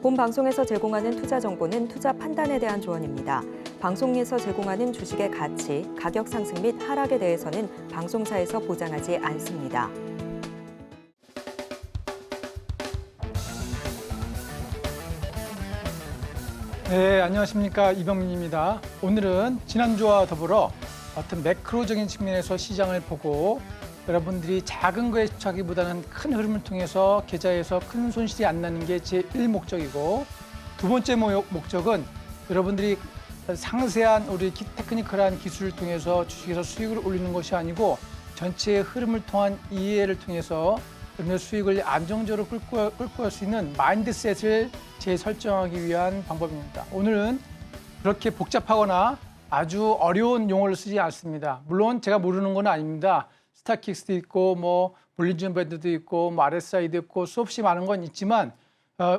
본 방송에서 제공하는 투자 정보는 투자 판단에 대한 조언입니다. 방송에서 제공하는 주식의 가치, 가격 상승 및 하락에 대해서는 방송사에서 보장하지 않습니다. 네, 안녕하십니까. 이병민입니다. 오늘은 지난주와 더불어 어떤 매크로적인 측면에서 시장을 보고 여러분들이 작은 거에 집착하기보다는 큰 흐름을 통해서 계좌에서 큰 손실이 안 나는 게 제1목적이고, 두 번째 목적은 여러분들이 상세한 우리 테크니컬한 기술을 통해서 주식에서 수익을 올리는 것이 아니고 전체의 흐름을 통한 이해를 통해서 여러분의 수익을 안정적으로 끌고 갈 수 있는 마인드셋을 재설정하기 위한 방법입니다. 오늘은 그렇게 복잡하거나 아주 어려운 용어를 쓰지 않습니다. 물론 제가 모르는 건 아닙니다. 스타킥스도 있고 볼린저 밴드도 있고 RSI도 있고 수없이 많은 건 있지만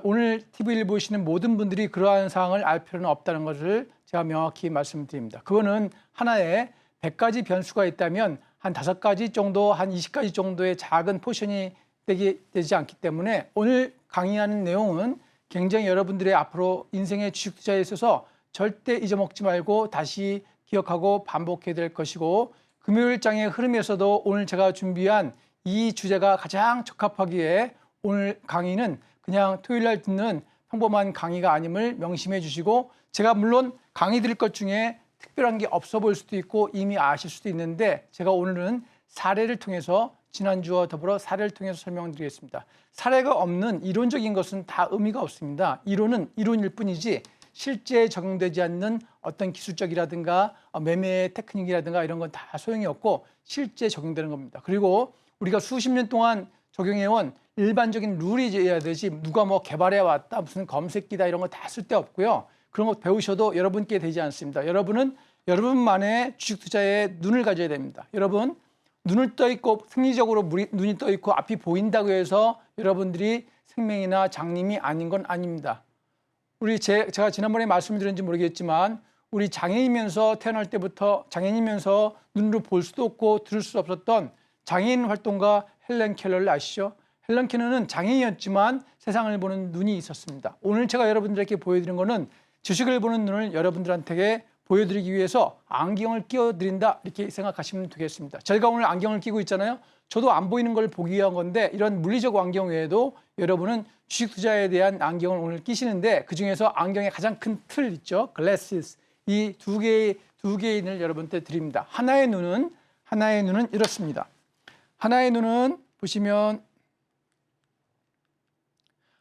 오늘 TV를 보시는 모든 분들이 그러한 사항을 알 필요는 없다는 것을 제가 명확히 말씀드립니다. 그거는 하나에 100가지 변수가 있다면 한 5가지 정도, 한 20가지 정도의 작은 포션이 되지 않기 때문에 오늘 강의하는 내용은 굉장히 여러분들의 앞으로 인생의 주식 투자에 있어서 절대 잊어먹지 말고 다시 기억하고 반복해야 될 것이고, 금요일장의 흐름에서도 오늘 제가 준비한 이 주제가 가장 적합하기에 오늘 강의는 그냥 토요일날 듣는 평범한 강의가 아님을 명심해 주시고, 제가 물론 강의 드릴 것 중에 특별한 게 없어 보일 수도 있고 이미 아실 수도 있는데 제가 오늘은 사례를 통해서 지난주와 더불어 사례를 통해서 설명드리겠습니다. 사례가 없는 이론적인 것은 다 의미가 없습니다. 이론은 이론일 뿐이지 실제 적용되지 않는 어떤 기술적이라든가 매매의 테크닉이라든가 이런 건 다 소용이 없고 실제 적용되는 겁니다. 그리고 우리가 수십 년 동안 적용해온 일반적인 룰이 있어야 되지 누가 개발해 왔다 무슨 검색기다 이런 거 다 쓸데없고요. 그런 거 배우셔도 여러분께 되지 않습니다. 여러분은 여러분만의 주식 투자에 눈을 가져야 됩니다. 여러분 눈을 떠 있고 승리적으로 눈이 떠 있고 앞이 보인다고 해서 여러분들이 생명이나 장님이 아닌 건 아닙니다. 제가 지난번에 말씀드렸는지 모르겠지만 우리 장애인이면서 태어날 때부터 장애인이면서 눈으로 볼 수도 없고 들을 수 없었던 장애인 활동가 헬렌 켈러를 아시죠? 헬렌 켈러는 장애인이었지만 세상을 보는 눈이 있었습니다. 오늘 제가 여러분들에게 보여드린 거는 주식을 보는 눈을 여러분들한테 보여드리기 위해서 안경을 끼워드린다 이렇게 생각하시면 되겠습니다. 저희가 오늘 안경을 끼고 있잖아요. 저도 안 보이는 걸 보기 위한 건데 이런 물리적 안경 외에도 여러분은 주식 투자에 대한 안경을 오늘 끼시는데 그중에서 안경의 가장 큰 틀 있죠. 글래시스. 이 두 개의 눈을 여러분한테 드립니다. 하나의 눈은 이렇습니다. 하나의 눈은 보시면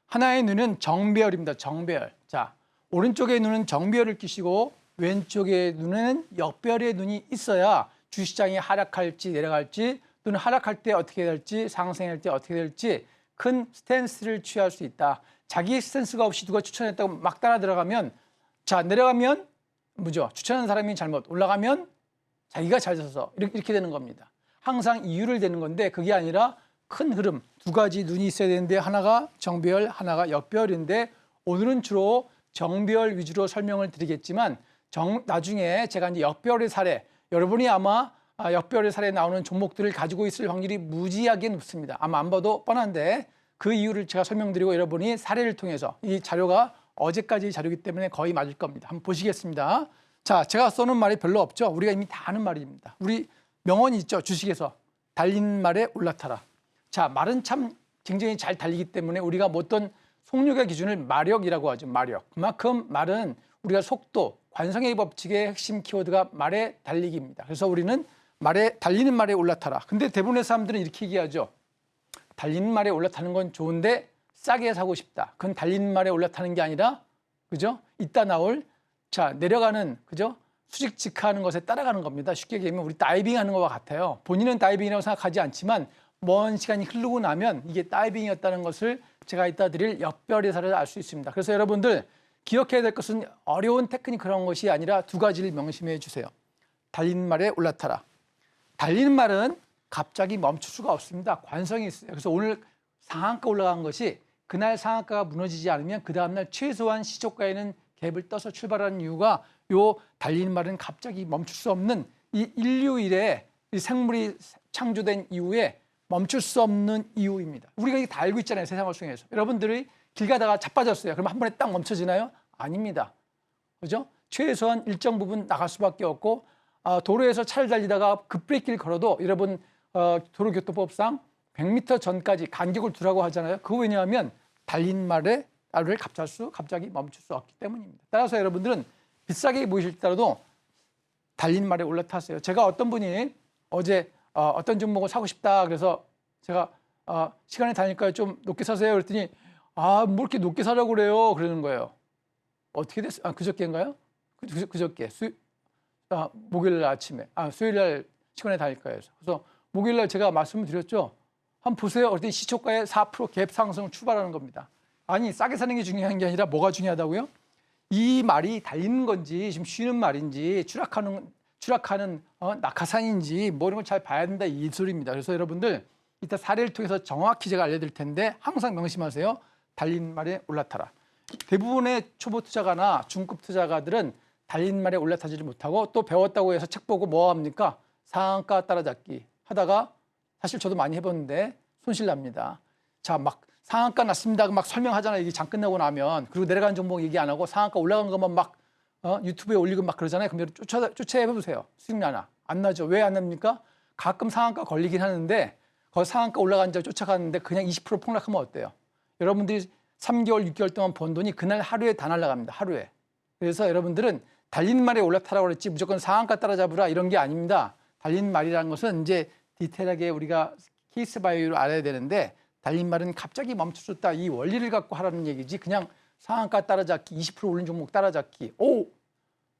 하나의 눈은 정배열입니다. 정배열. 자, 오른쪽의 눈은 정배열을 끼시고 왼쪽의 눈에는 역배열의 눈이 있어야 주시장이 하락할지 내려갈지 또는 하락할 때 어떻게 될지 상승할 때 어떻게 될지 큰 스탠스를 취할 수 있다. 자기 스탠스가 없이 누가 추천했다고 막 따라 들어가면 자 내려가면 뭐죠? 추천하는 사람이 잘못 올라가면 자기가 잘 서서 이렇게 되는 겁니다. 항상 이유를 대는 건데 그게 아니라 큰 흐름 두 가지 눈이 있어야 되는데 하나가 정배열 하나가 역배열인데 오늘은 주로 정배열 위주로 설명을 드리겠지만 나중에 제가 이제 역배열의 사례 여러분이 아마 역배열의 사례에 나오는 종목들을 가지고 있을 확률이 무지하게 높습니다. 아마 안 봐도 뻔한데 그 이유를 제가 설명드리고 여러분이 사례를 통해서 이 자료가 어제까지 자료이기 때문에 거의 맞을 겁니다. 한번 보시겠습니다. 자, 제가 써놓은 말이 별로 없죠. 우리가 이미 다 아는 말입니다. 우리 명언이 있죠. 주식에서 달리는 말에 올라타라. 자, 말은 참 굉장히 잘 달리기 때문에 우리가 어떤 속력의 기준을 마력이라고 하죠. 마력. 그만큼 말은 우리가 속도, 관성의 법칙의 핵심 키워드가 말의 달리기입니다. 그래서 우리는 달리는 말에 올라타라. 근데 대부분의 사람들은 이렇게 얘기하죠. 달리는 말에 올라타는 건 좋은데 싸게 사고 싶다. 그건 달리는 말에 올라타는 게 아니라, 그죠? 이따 나올, 내려가는, 그죠? 수직 직하하는 것에 따라가는 겁니다. 쉽게 얘기하면 우리 다이빙 하는 것과 같아요. 본인은 다이빙이라고 생각하지 않지만 먼 시간이 흐르고 나면 이게 다이빙이었다는 것을 제가 이따 드릴 역별의 사례를 알 수 있습니다. 그래서 여러분들 기억해야 될 것은 어려운 테크니컬한 것이 아니라 두 가지를 명심해 주세요. 달리는 말에 올라타라. 달리는 말은 갑자기 멈출 수가 없습니다. 관성이 있어요. 그래서 오늘 상한가 올라간 것이 그날 상한가가 무너지지 않으면 그 다음날 최소한 시초가에는 갭을 떠서 출발하는 이유가 요 달리는 말은 갑자기 멈출 수 없는 이 인류 일에 이 생물이 창조된 이후에 멈출 수 없는 이유입니다. 우리가 이게 다 알고 있잖아요. 세상을 통해서. 여러분들이 길 가다가 자빠졌어요. 그럼 한 번에 딱 멈춰지나요? 아닙니다. 그죠? 최소한 일정 부분 나갈 수밖에 없고 도로에서 차를 달리다가 급브레이크를 걸어도 여러분 도로교통법상 100m 전까지 간격을 두라고 하잖아요. 그거 왜냐하면 달린 말을 갑자기 멈출 수 없기 때문입니다. 따라서 여러분들은 비싸게 보이실지라도 달린 말에 올라타세요. 제가 어떤 분이 어제 어떤 종목을 사고 싶다 그래서 제가 시간에 다니까요 좀 높게 사세요 그랬더니 뭐 이렇게 높게 사려고 그래요 그러는 거예요. 어떻게 됐어요? 그저께인가요? 그저께 목요일 날 아침에 수요일 날 시간에 다닐까요 해서 그래서 목요일 날 제가 말씀을 드렸죠. 한번 보세요. 그랬더니 시초가의 4% 갭 상승을 출발하는 겁니다. 아니 싸게 사는 게 중요한 게 아니라 뭐가 중요하다고요? 이 말이 달리는 건지 지금 쉬는 말인지 추락하는 낙하산인지 뭐 이런 걸 잘 봐야 된다 이 소리입니다. 그래서 여러분들 이따 사례를 통해서 정확히 제가 알려드릴 텐데 항상 명심하세요. 달린 말에 올라타라. 대부분의 초보 투자가나 중급 투자가들은 달린 말에 올라타지를 못하고 또 배웠다고 해서 책 보고 뭐 합니까? 상한가 따라잡기 하다가 사실 저도 많이 해봤는데 손실 납니다. 자, 막 상한가 났습니다. 막 설명하잖아요. 이게 장 끝나고 나면. 그리고 내려가는 종목 얘기 안 하고 상한가 올라간 것만 막 유튜브에 올리고 막 그러잖아요. 그럼 쫓아해보세요. 수익 나나? 안 나죠. 왜 안 납니까? 가끔 상한가 걸리긴 하는데 거기 상한가 올라간 자 쫓아가는데 그냥 20% 폭락하면 어때요? 여러분들이 3개월, 6개월 동안 번 돈이 그날 하루에 다 날아갑니다. 하루에. 그래서 여러분들은 달리는 말에 올라타라고 그랬지 무조건 상한가 따라잡으라 이런 게 아닙니다. 달리는 말이라는 것은 이제 디테일하게 우리가 케이스 바이로 알아야 되는데 달린 말은 갑자기 멈춰줬다 이 원리를 갖고 하라는 얘기지 그냥 상한가 따라잡기 20% 오른 종목 따라잡기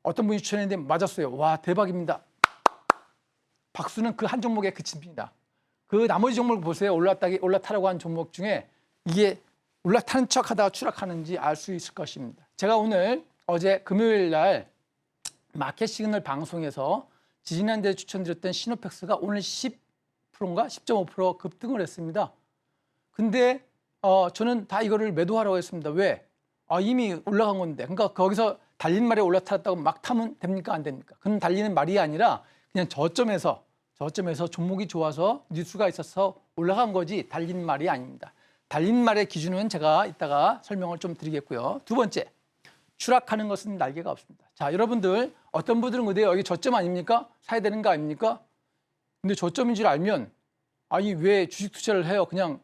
어떤 분이 추천했는데 맞았어요. 와 대박입니다. 박수는 그 한 종목에 그칩니다. 그 나머지 종목을 보세요. 올라타라고 한 종목 중에 이게 올라타는 척 하다가 추락하는지 알 수 있을 것입니다. 제가 어제 금요일 날 마켓 시그널 방송에서 지지난주에 추천드렸던 시노펙스가 오늘 10%인가 10.5% 급등을 했습니다. 근데 저는 다 이거를 매도하라고 했습니다. 왜? 이미 올라간 건데. 그러니까 거기서 달린 말에 올라탔다고 막 타면 됩니까? 안 됩니까? 그건 달리는 말이 아니라 그냥 저점에서 종목이 좋아서 뉴스가 있어서 올라간 거지 달린 말이 아닙니다. 달린 말의 기준은 제가 이따가 설명을 좀 드리겠고요. 두 번째, 추락하는 것은 날개가 없습니다. 자, 여러분들 어떤 분들은 그래요. 여기 저점 아닙니까? 사야 되는 거 아닙니까? 근데 저점인 줄 알면 왜 주식 투자를 해요? 그냥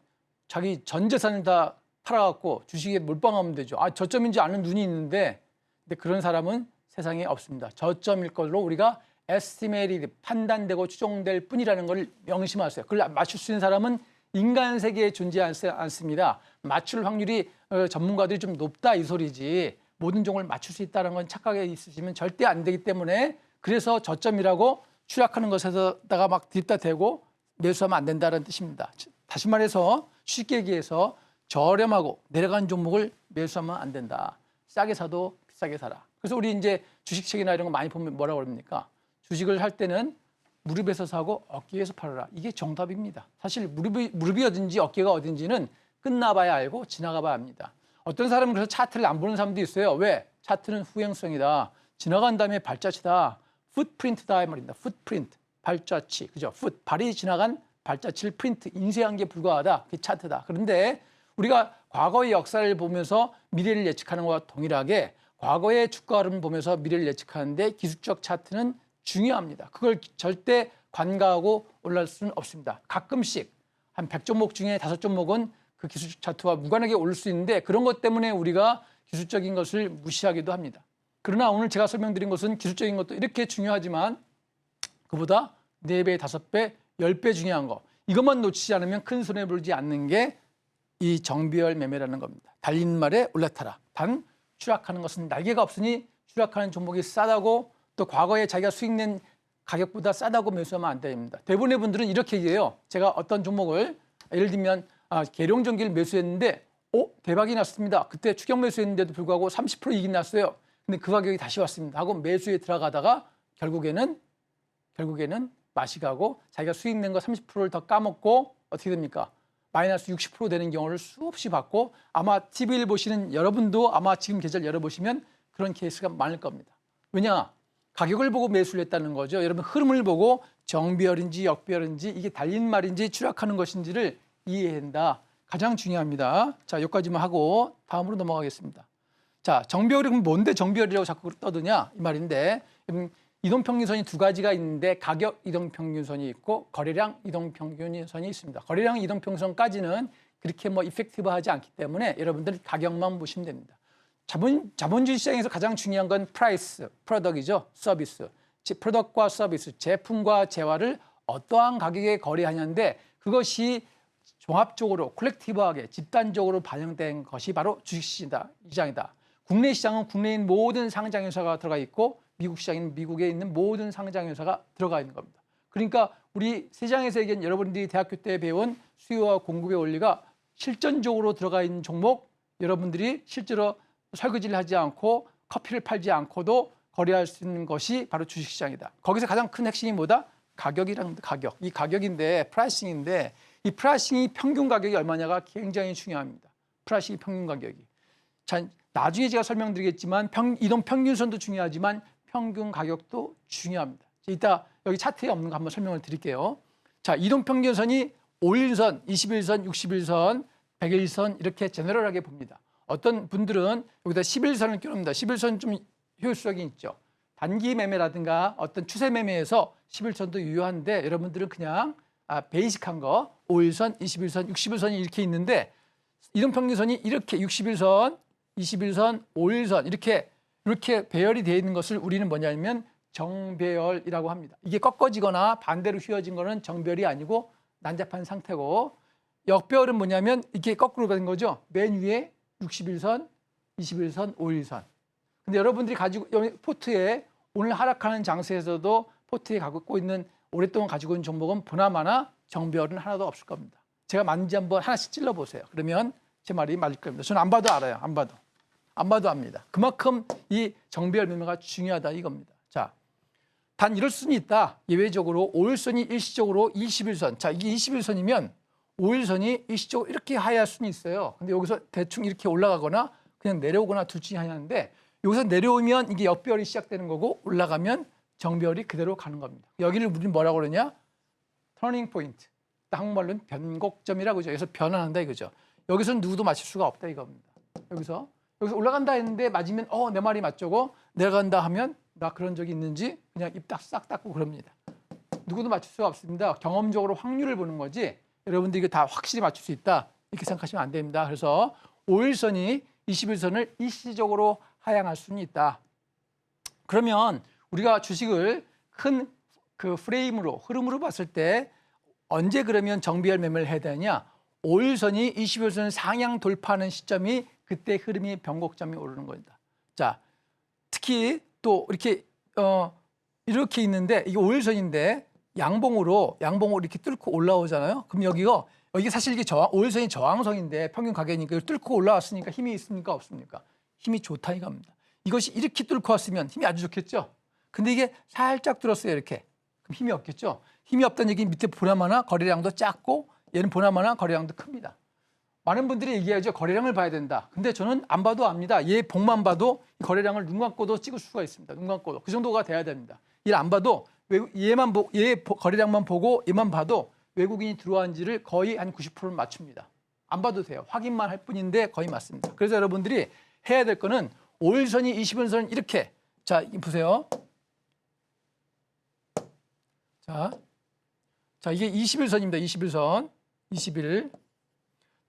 자기 전 재산을 다 팔아갖고 주식에 몰빵하면 되죠. 저점인지 아는 눈이 있는데 근데 그런 사람은 세상에 없습니다. 저점일 걸로 우리가 에스티메이트 판단되고 추정될 뿐이라는 걸 명심하세요. 그걸 맞출 수 있는 사람은 인간 세계에 존재하지 않습니다. 맞출 확률이 전문가들이 좀 높다 이 소리지 모든 종을 맞출 수 있다는 건 착각에 있으시면 절대 안 되기 때문에 그래서 저점이라고 추락하는 것에다가 막 뒷다 대고 매수하면 안 된다는 뜻입니다. 다시 말해서 쉽게 얘기해서 저렴하고 내려간 종목을 매수하면 안 된다. 싸게 사도 비싸게 사라. 그래서 우리 이제 주식책이나 이런 거 많이 보면 뭐라고 그럽니까? 주식을 할 때는 무릎에서 사고 어깨에서 팔아라. 이게 정답입니다. 사실 무릎이 어딘지 어깨가 어딘지는 끝나봐야 알고 지나가봐야 합니다. 어떤 사람은 그래서 차트를 안 보는 사람도 있어요. 왜? 차트는 후행성이다. 지나간 다음에 발자취다. 풋프린트다 이 말입니다. 풋프린트, 발자취. 그죠? 발이 지나간 발자취를 프린트, 인쇄한 게 불과하다. 그게 차트다. 그런데 우리가 과거의 역사를 보면서 미래를 예측하는 것과 동일하게 과거의 주가 흐름을 보면서 미래를 예측하는데 기술적 차트는 중요합니다. 그걸 절대 관가하고 올라갈 수는 없습니다. 가끔씩 한 100종목 중에 5종목은 그 기술적 차트와 무관하게 오를 수 있는데 그런 것 때문에 우리가 기술적인 것을 무시하기도 합니다. 그러나 오늘 제가 설명드린 것은 기술적인 것도 이렇게 중요하지만 그보다 4배, 5배, 10배 중요한 거. 이것만 놓치지 않으면 큰 손해 보지 않는 게 이 정비열 매매라는 겁니다. 달린 말에 올라타라. 단 추락하는 것은 날개가 없으니 추락하는 종목이 싸다고 또 과거에 자기가 수익 낸 가격보다 싸다고 매수하면 안 됩니다. 대부분의 분들은 이렇게 얘기해요. 제가 어떤 종목을 예를 들면 계룡전기를 매수했는데 대박이 났습니다. 그때 추격 매수했는데도 불구하고 30% 이익이 났어요. 근데 그 가격이 다시 왔습니다. 하고 매수에 들어가다가 결국에는 맛이 가고 자기가 수익 낸 거 30%를 더 까먹고 어떻게 됩니까? 마이너스 60% 되는 경우를 수없이 봤고 아마 TV를 보시는 여러분도 아마 지금 계좌를 열어보시면 그런 케이스가 많을 겁니다. 왜냐? 가격을 보고 매수를 했다는 거죠. 여러분 흐름을 보고 정비열인지 역비열인지 이게 달린 말인지 추락하는 것인지를 이해한다. 가장 중요합니다. 자, 여기까지만 하고 다음으로 넘어가겠습니다. 자, 정비율이 그럼 뭔데 정비율이라고 자꾸 떠드냐 이 말인데 이동평균선이 두 가지가 있는데 가격 이동평균선이 있고 거래량 이동평균선이 있습니다. 거래량 이동평균선까지는 그렇게 뭐 이펙티브하지 않기 때문에 여러분들 가격만 보시면 됩니다. 자본주의 시장에서 가장 중요한 건 프라이스, 프로덕이죠. 서비스. 프로덕과 서비스, 제품과 재화를 어떠한 가격에 거래하냐인데 그것이 종합적으로 콜렉티브하게 집단적으로 반영된 것이 바로 주식시장이다. 국내 시장은 국내에 있는 모든 상장회사가 들어가 있고 미국 시장에는 미국에 있는 모든 상장회사가 들어가 있는 겁니다. 그러니까 우리 시장에서 얘기한 여러분들이 대학교 때 배운 수요와 공급의 원리가 실전적으로 들어가 있는 종목 여러분들이 실제로 설거지를 하지 않고 커피를 팔지 않고도 거래할 수 있는 것이 바로 주식시장이다. 거기서 가장 큰 핵심이 뭐다? 가격이란 가격. 이 가격인데 프라이싱인데 이 프라이싱이 평균 가격이 얼마냐가 굉장히 중요합니다. 프라이싱이 평균 가격이. 자, 나중에 제가 설명드리겠지만 이동 평균선도 중요하지만 평균 가격도 중요합니다. 이따 여기 차트에 없는 거 한번 설명을 드릴게요. 자, 이동 평균선이 5일선, 21선, 61선, 100일선 이렇게 제너럴하게 봅니다. 어떤 분들은 여기다 11선을 끼웁니다. 11선 좀 효율성이 있죠. 단기 매매라든가 어떤 추세 매매에서 11선도 유효한데 여러분들은 그냥 베이직한 거 5일선, 21선, 61선이 이렇게 있는데 이동평균선이 이렇게 61선, 21선, 5일선 이렇게 배열이 되어 있는 것을 우리는 뭐냐면 정배열이라고 합니다. 이게 꺾어지거나 반대로 휘어진 거는 정배열이 아니고 난잡한 상태고 역배열은 뭐냐면 이렇게 거꾸로 가는 거죠. 맨 위에 61선, 21선, 5일선. 근데 여러분들이 가지고 포트에 오늘 하락하는 장세에서도 포트에 갖고 있는 오랫동안 가지고 있는 종목은 보나마나 정배열은 하나도 없을 겁니다. 제가 맞는지 한번 하나씩 찔러보세요. 그러면 제 말이 맞을 겁니다. 저는 안 봐도 알아요. 안 봐도 압니다. 그만큼 이 정배열 매매가 중요하다 이겁니다. 자, 단 이럴 수는 있다. 예외적으로 5일선이 일시적으로 21선. 자, 이게 21선이면 5일선이 일시적으로 이렇게 하야할 수는 있어요. 근데 여기서 대충 이렇게 올라가거나 그냥 내려오거나 둘 중에 하나인데 여기서 내려오면 이게 역배열이 시작되는 거고 올라가면 정배열이 그대로 가는 겁니다. 여기를 우리는 뭐라고 그러냐? 터닝 포인트. 한국말로는 변곡점이라고 그러죠. 여기서 변환한다 이거죠. 여기서는 누구도 맞출 수가 없다 이겁니다. 여기서 올라간다 했는데 맞으면 내 말이 맞죠고 내려간다 하면 나 그런 적이 있는지 그냥 입 싹 닫고 그럽니다. 누구도 맞출 수가 없습니다. 경험적으로 확률을 보는 거지 여러분들이 이거 다 확실히 맞출 수 있다 이렇게 생각하시면 안 됩니다. 그래서 5일선이 21선을 일시적으로 하향할 수는 있다. 그러면 우리가 주식을 큰 그 프레임으로 흐름으로 봤을 때 언제 그러면 정배열 매매를 해야 되느냐? 5일선이 21선 상향 돌파하는 시점이 그때 흐름이 변곡점이 오르는 겁니다. 자, 특히 또 이렇게 이렇게 있는데 이게 5일선인데 양봉으로 이렇게 뚫고 올라오잖아요. 그럼 여기 사실 이게 5일선이 저항성인데 평균 가격이니까 뚫고 올라왔으니까 힘이 있습니까? 없습니까? 힘이 좋다 이겁니다. 이것이 이렇게 뚫고 왔으면 힘이 아주 좋겠죠. 근데 이게 살짝 뚫었어요 이렇게. 그럼 힘이 없겠죠. 힘이 없다는 얘기는 밑에 보나마나 거래량도 작고 얘는 보나마나 거래량도 큽니다. 많은 분들이 얘기하죠. 거래량을 봐야 된다. 근데 저는 안 봐도 압니다. 얘 봉만 봐도 거래량을 눈 감고도 찍을 수가 있습니다. 눈 감고도. 그 정도가 돼야 됩니다. 얘를 안 봐도 얘 거래량만 보고 얘만 봐도 외국인이 들어왔는지를 거의 한 90%는 맞춥니다. 안 봐도 돼요. 확인만 할 뿐인데 거의 맞습니다. 그래서 여러분들이 해야 될 거는 5일선이 21선은 이렇게. 자, 보세요. 자, 이게 21선입니다. 21선. 21.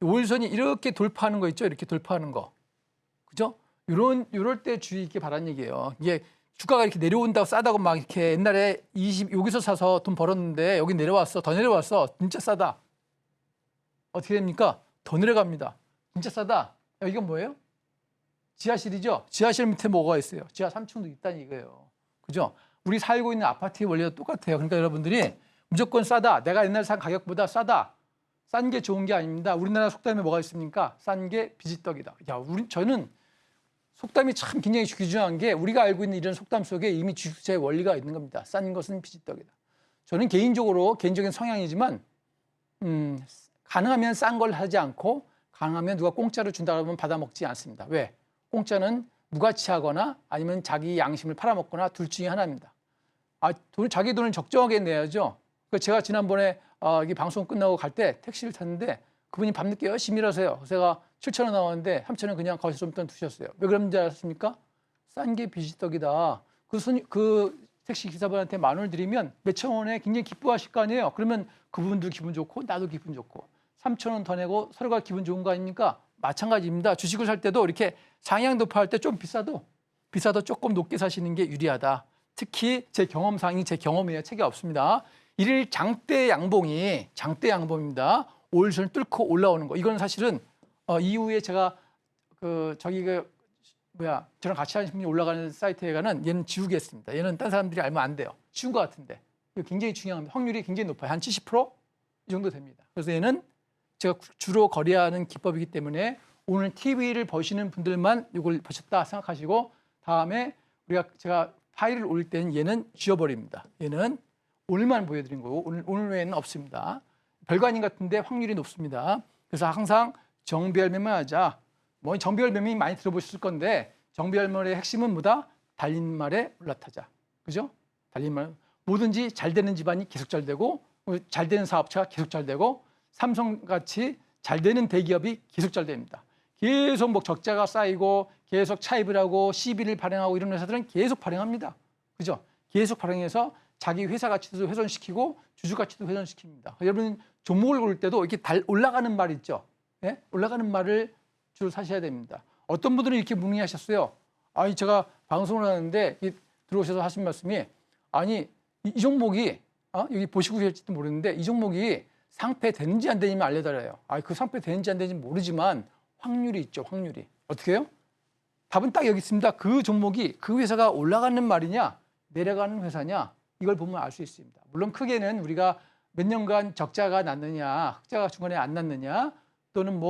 5일선이 이렇게 돌파하는 거 있죠? 이렇게 돌파하는 거. 그죠? 요럴 때 주의 있게 바라는 얘기예요. 이게 주가가 이렇게 내려온다고 싸다고 막 이렇게 옛날에 여기서 사서 돈 벌었는데 여기 내려왔어. 더 내려왔어. 진짜 싸다. 어떻게 됩니까? 더 내려갑니다. 진짜 싸다. 이건 뭐예요? 지하실이죠? 지하실 밑에 뭐가 있어요? 지하 3층도 있다는 이거예요. 그죠? 우리 살고 있는 아파트의 원리도 똑같아요. 그러니까 여러분들이 무조건 싸다. 내가 옛날 산 가격보다 싸다. 싼 게 좋은 게 아닙니다. 우리나라 속담에 뭐가 있습니까? 싼 게 비지떡이다. 저는 속담이 참 굉장히 귀중한 게 우리가 알고 있는 이런 속담 속에 이미 주식투자의 원리가 있는 겁니다. 싼 것은 비지떡이다. 저는 개인적인 성향이지만 가능하면 싼 걸 하지 않고 가능하면 누가 공짜로 준다 그러면 받아먹지 않습니다. 왜? 공짜는 무가치하거나 아니면 자기 양심을 팔아먹거나 둘 중에 하나입니다. 자기 돈을 적정하게 내야죠. 제가 지난번에 이 방송 끝나고 갈 때 택시를 탔는데 그분이 밤늦게 열심히 일하세요. 그래서 제가 7,000원 나왔는데 3,000원 그냥 거기서 좀 일단 두셨어요. 왜 그런지 아십니까? 싼 게 비지떡이다. 그 택시 기사분한테 10,000원을 드리면 몇천 원에 굉장히 기뻐하실 거 아니에요. 그러면 그분도 기분 좋고 나도 기분 좋고 3,000원 더 내고 서로가 기분 좋은 거 아닙니까? 마찬가지입니다. 주식을 살 때도 이렇게 상향 도파할 때 좀 비싸도 조금 높게 사시는 게 유리하다. 특히 제 경험상이 제 경험이에요. 책이 없습니다. 일일 장대 양봉입니다. 올선을 뚫고 올라오는 거. 이건 사실은 이후에 제가 저랑 같이 하는 분이 올라가는 사이트에 가는 얘는 지우겠습니다. 얘는 딴 사람들이 알면 안 돼요. 쉬운 것 같은데. 이거 굉장히 중요합니다. 확률이 굉장히 높아요. 한 70%? 이 정도 됩니다. 그래서 얘는 제가 주로 거래하는 기법이기 때문에 오늘 TV를 보시는 분들만 이걸 보셨다 생각하시고 다음에 제가 파일을 올릴 때는 얘는 지워버립니다. 얘는 오늘만 보여드린 거고 오늘 외에는 없습니다. 별거 아닌 것 같은데 확률이 높습니다. 그래서 항상 정비할 매매하자. 정비할 매매 많이 들어보셨을 건데 정비할 매매의 핵심은 뭐다? 달린 말에 올라타자. 그죠? 달린 말. 뭐든지 잘 되는 집안이 계속 잘 되고 잘 되는 사업체가 계속 잘 되고 삼성같이 잘 되는 대기업이 계속 잘 됩니다. 계속 적자가 쌓이고 계속 차입을 하고 시비를 발행하고 이런 회사들은 계속 발행합니다. 그죠? 계속 발행해서 자기 회사 가치도 훼손시키고 주주 가치도 훼손시킵니다. 여러분 종목을 고를 때도 이렇게 올라가는 말 있죠? 예? 올라가는 말을 주로 사셔야 됩니다. 어떤 분들은 이렇게 문의하셨어요. 아니 제가 방송을 하는데 들어오셔서 하신 말씀이 아니 이 종목이 여기 보시고 계실지도 모르는데 이 종목이 상패 되는지 안 되는지 알려달래요. 그 상패 되는지 안 되는지 모르지만 확률이 있죠. 확률이. 어떻게 해요? 답은 딱 여기 있습니다. 그 종목이 그 회사가 올라가는 말이냐 내려가는 회사냐 이걸 보면 알 수 있습니다. 물론 크게는 우리가 몇 년간 적자가 났느냐 흑자가 중간에 안 났느냐 또는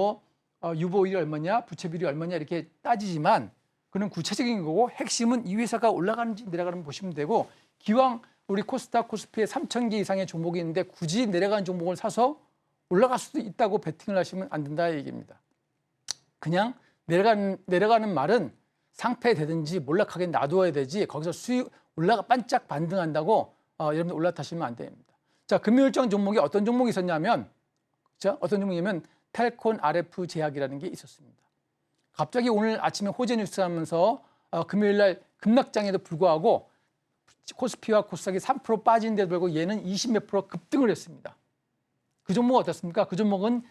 유보율이 얼마냐 부채비율이 얼마냐 이렇게 따지지만 그는 구체적인 거고 핵심은 이 회사가 올라가는지 내려가는지 보시면 되고 기왕 우리 코스닥 코스피에 3,000개 이상의 종목이 있는데 굳이 내려가는 종목을 사서 올라갈 수도 있다고 베팅을 하시면 안 된다 이 얘기입니다. 그냥 내려가는 말은 상패되든지 몰락하게 놔두어야 되지 거기서 수익 반짝 반등한다고 여러분들 올라타시면 안 됩니다. 자, 금요일장 종목이 어떤 종목이 있었냐면 어떤 종목이냐면 텔콘 RF 제약이라는 게 있었습니다. 갑자기 오늘 아침에 호재 뉴스 하면서 금요일 날 급락장에도 불구하고 코스피와 코스닥이 3% 빠진데도 불구하고 얘는 20몇 프로 급등을 했습니다. 그 종목은 어떻습니까? 그 종목은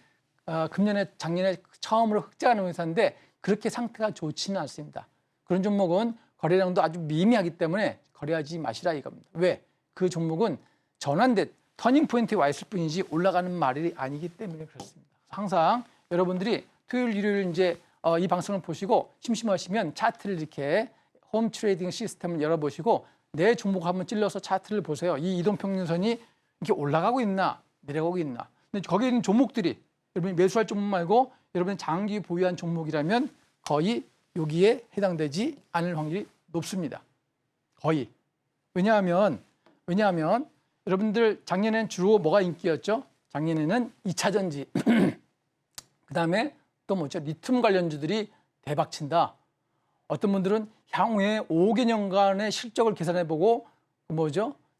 작년에 처음으로 흑자가 나는 회사인데 그렇게 상태가 좋지는 않습니다. 그런 종목은 거래량도 아주 미미하기 때문에 거래하지 마시라 이겁니다. 왜? 그 종목은 터닝 포인트에 와 있을 뿐이지 올라가는 말이 아니기 때문에 그렇습니다. 항상 여러분들이 토요일, 일요일 이 방송을 보시고 심심하시면 차트를 이렇게 홈 트레이딩 시스템을 열어보시고 내 종목 한번 찔러서 차트를 보세요. 이 이동평균선이 이렇게 올라가고 있나 내려가고 있나. 근데 거기에 있는 종목들이 여러분이 매수할 종목 말고 여러분이 장기 보유한 종목이라면 거의 여기에 해당되지 않을 확률이 높습니다. 거의. 왜냐하면 여러분들 작년에는 주로 뭐가 인기였죠? 작년에는 2차 전지. 그다음에 또 리튬 관련주들이 대박친다. 어떤 분들은 향후에 5개년간의 실적을 계산해보고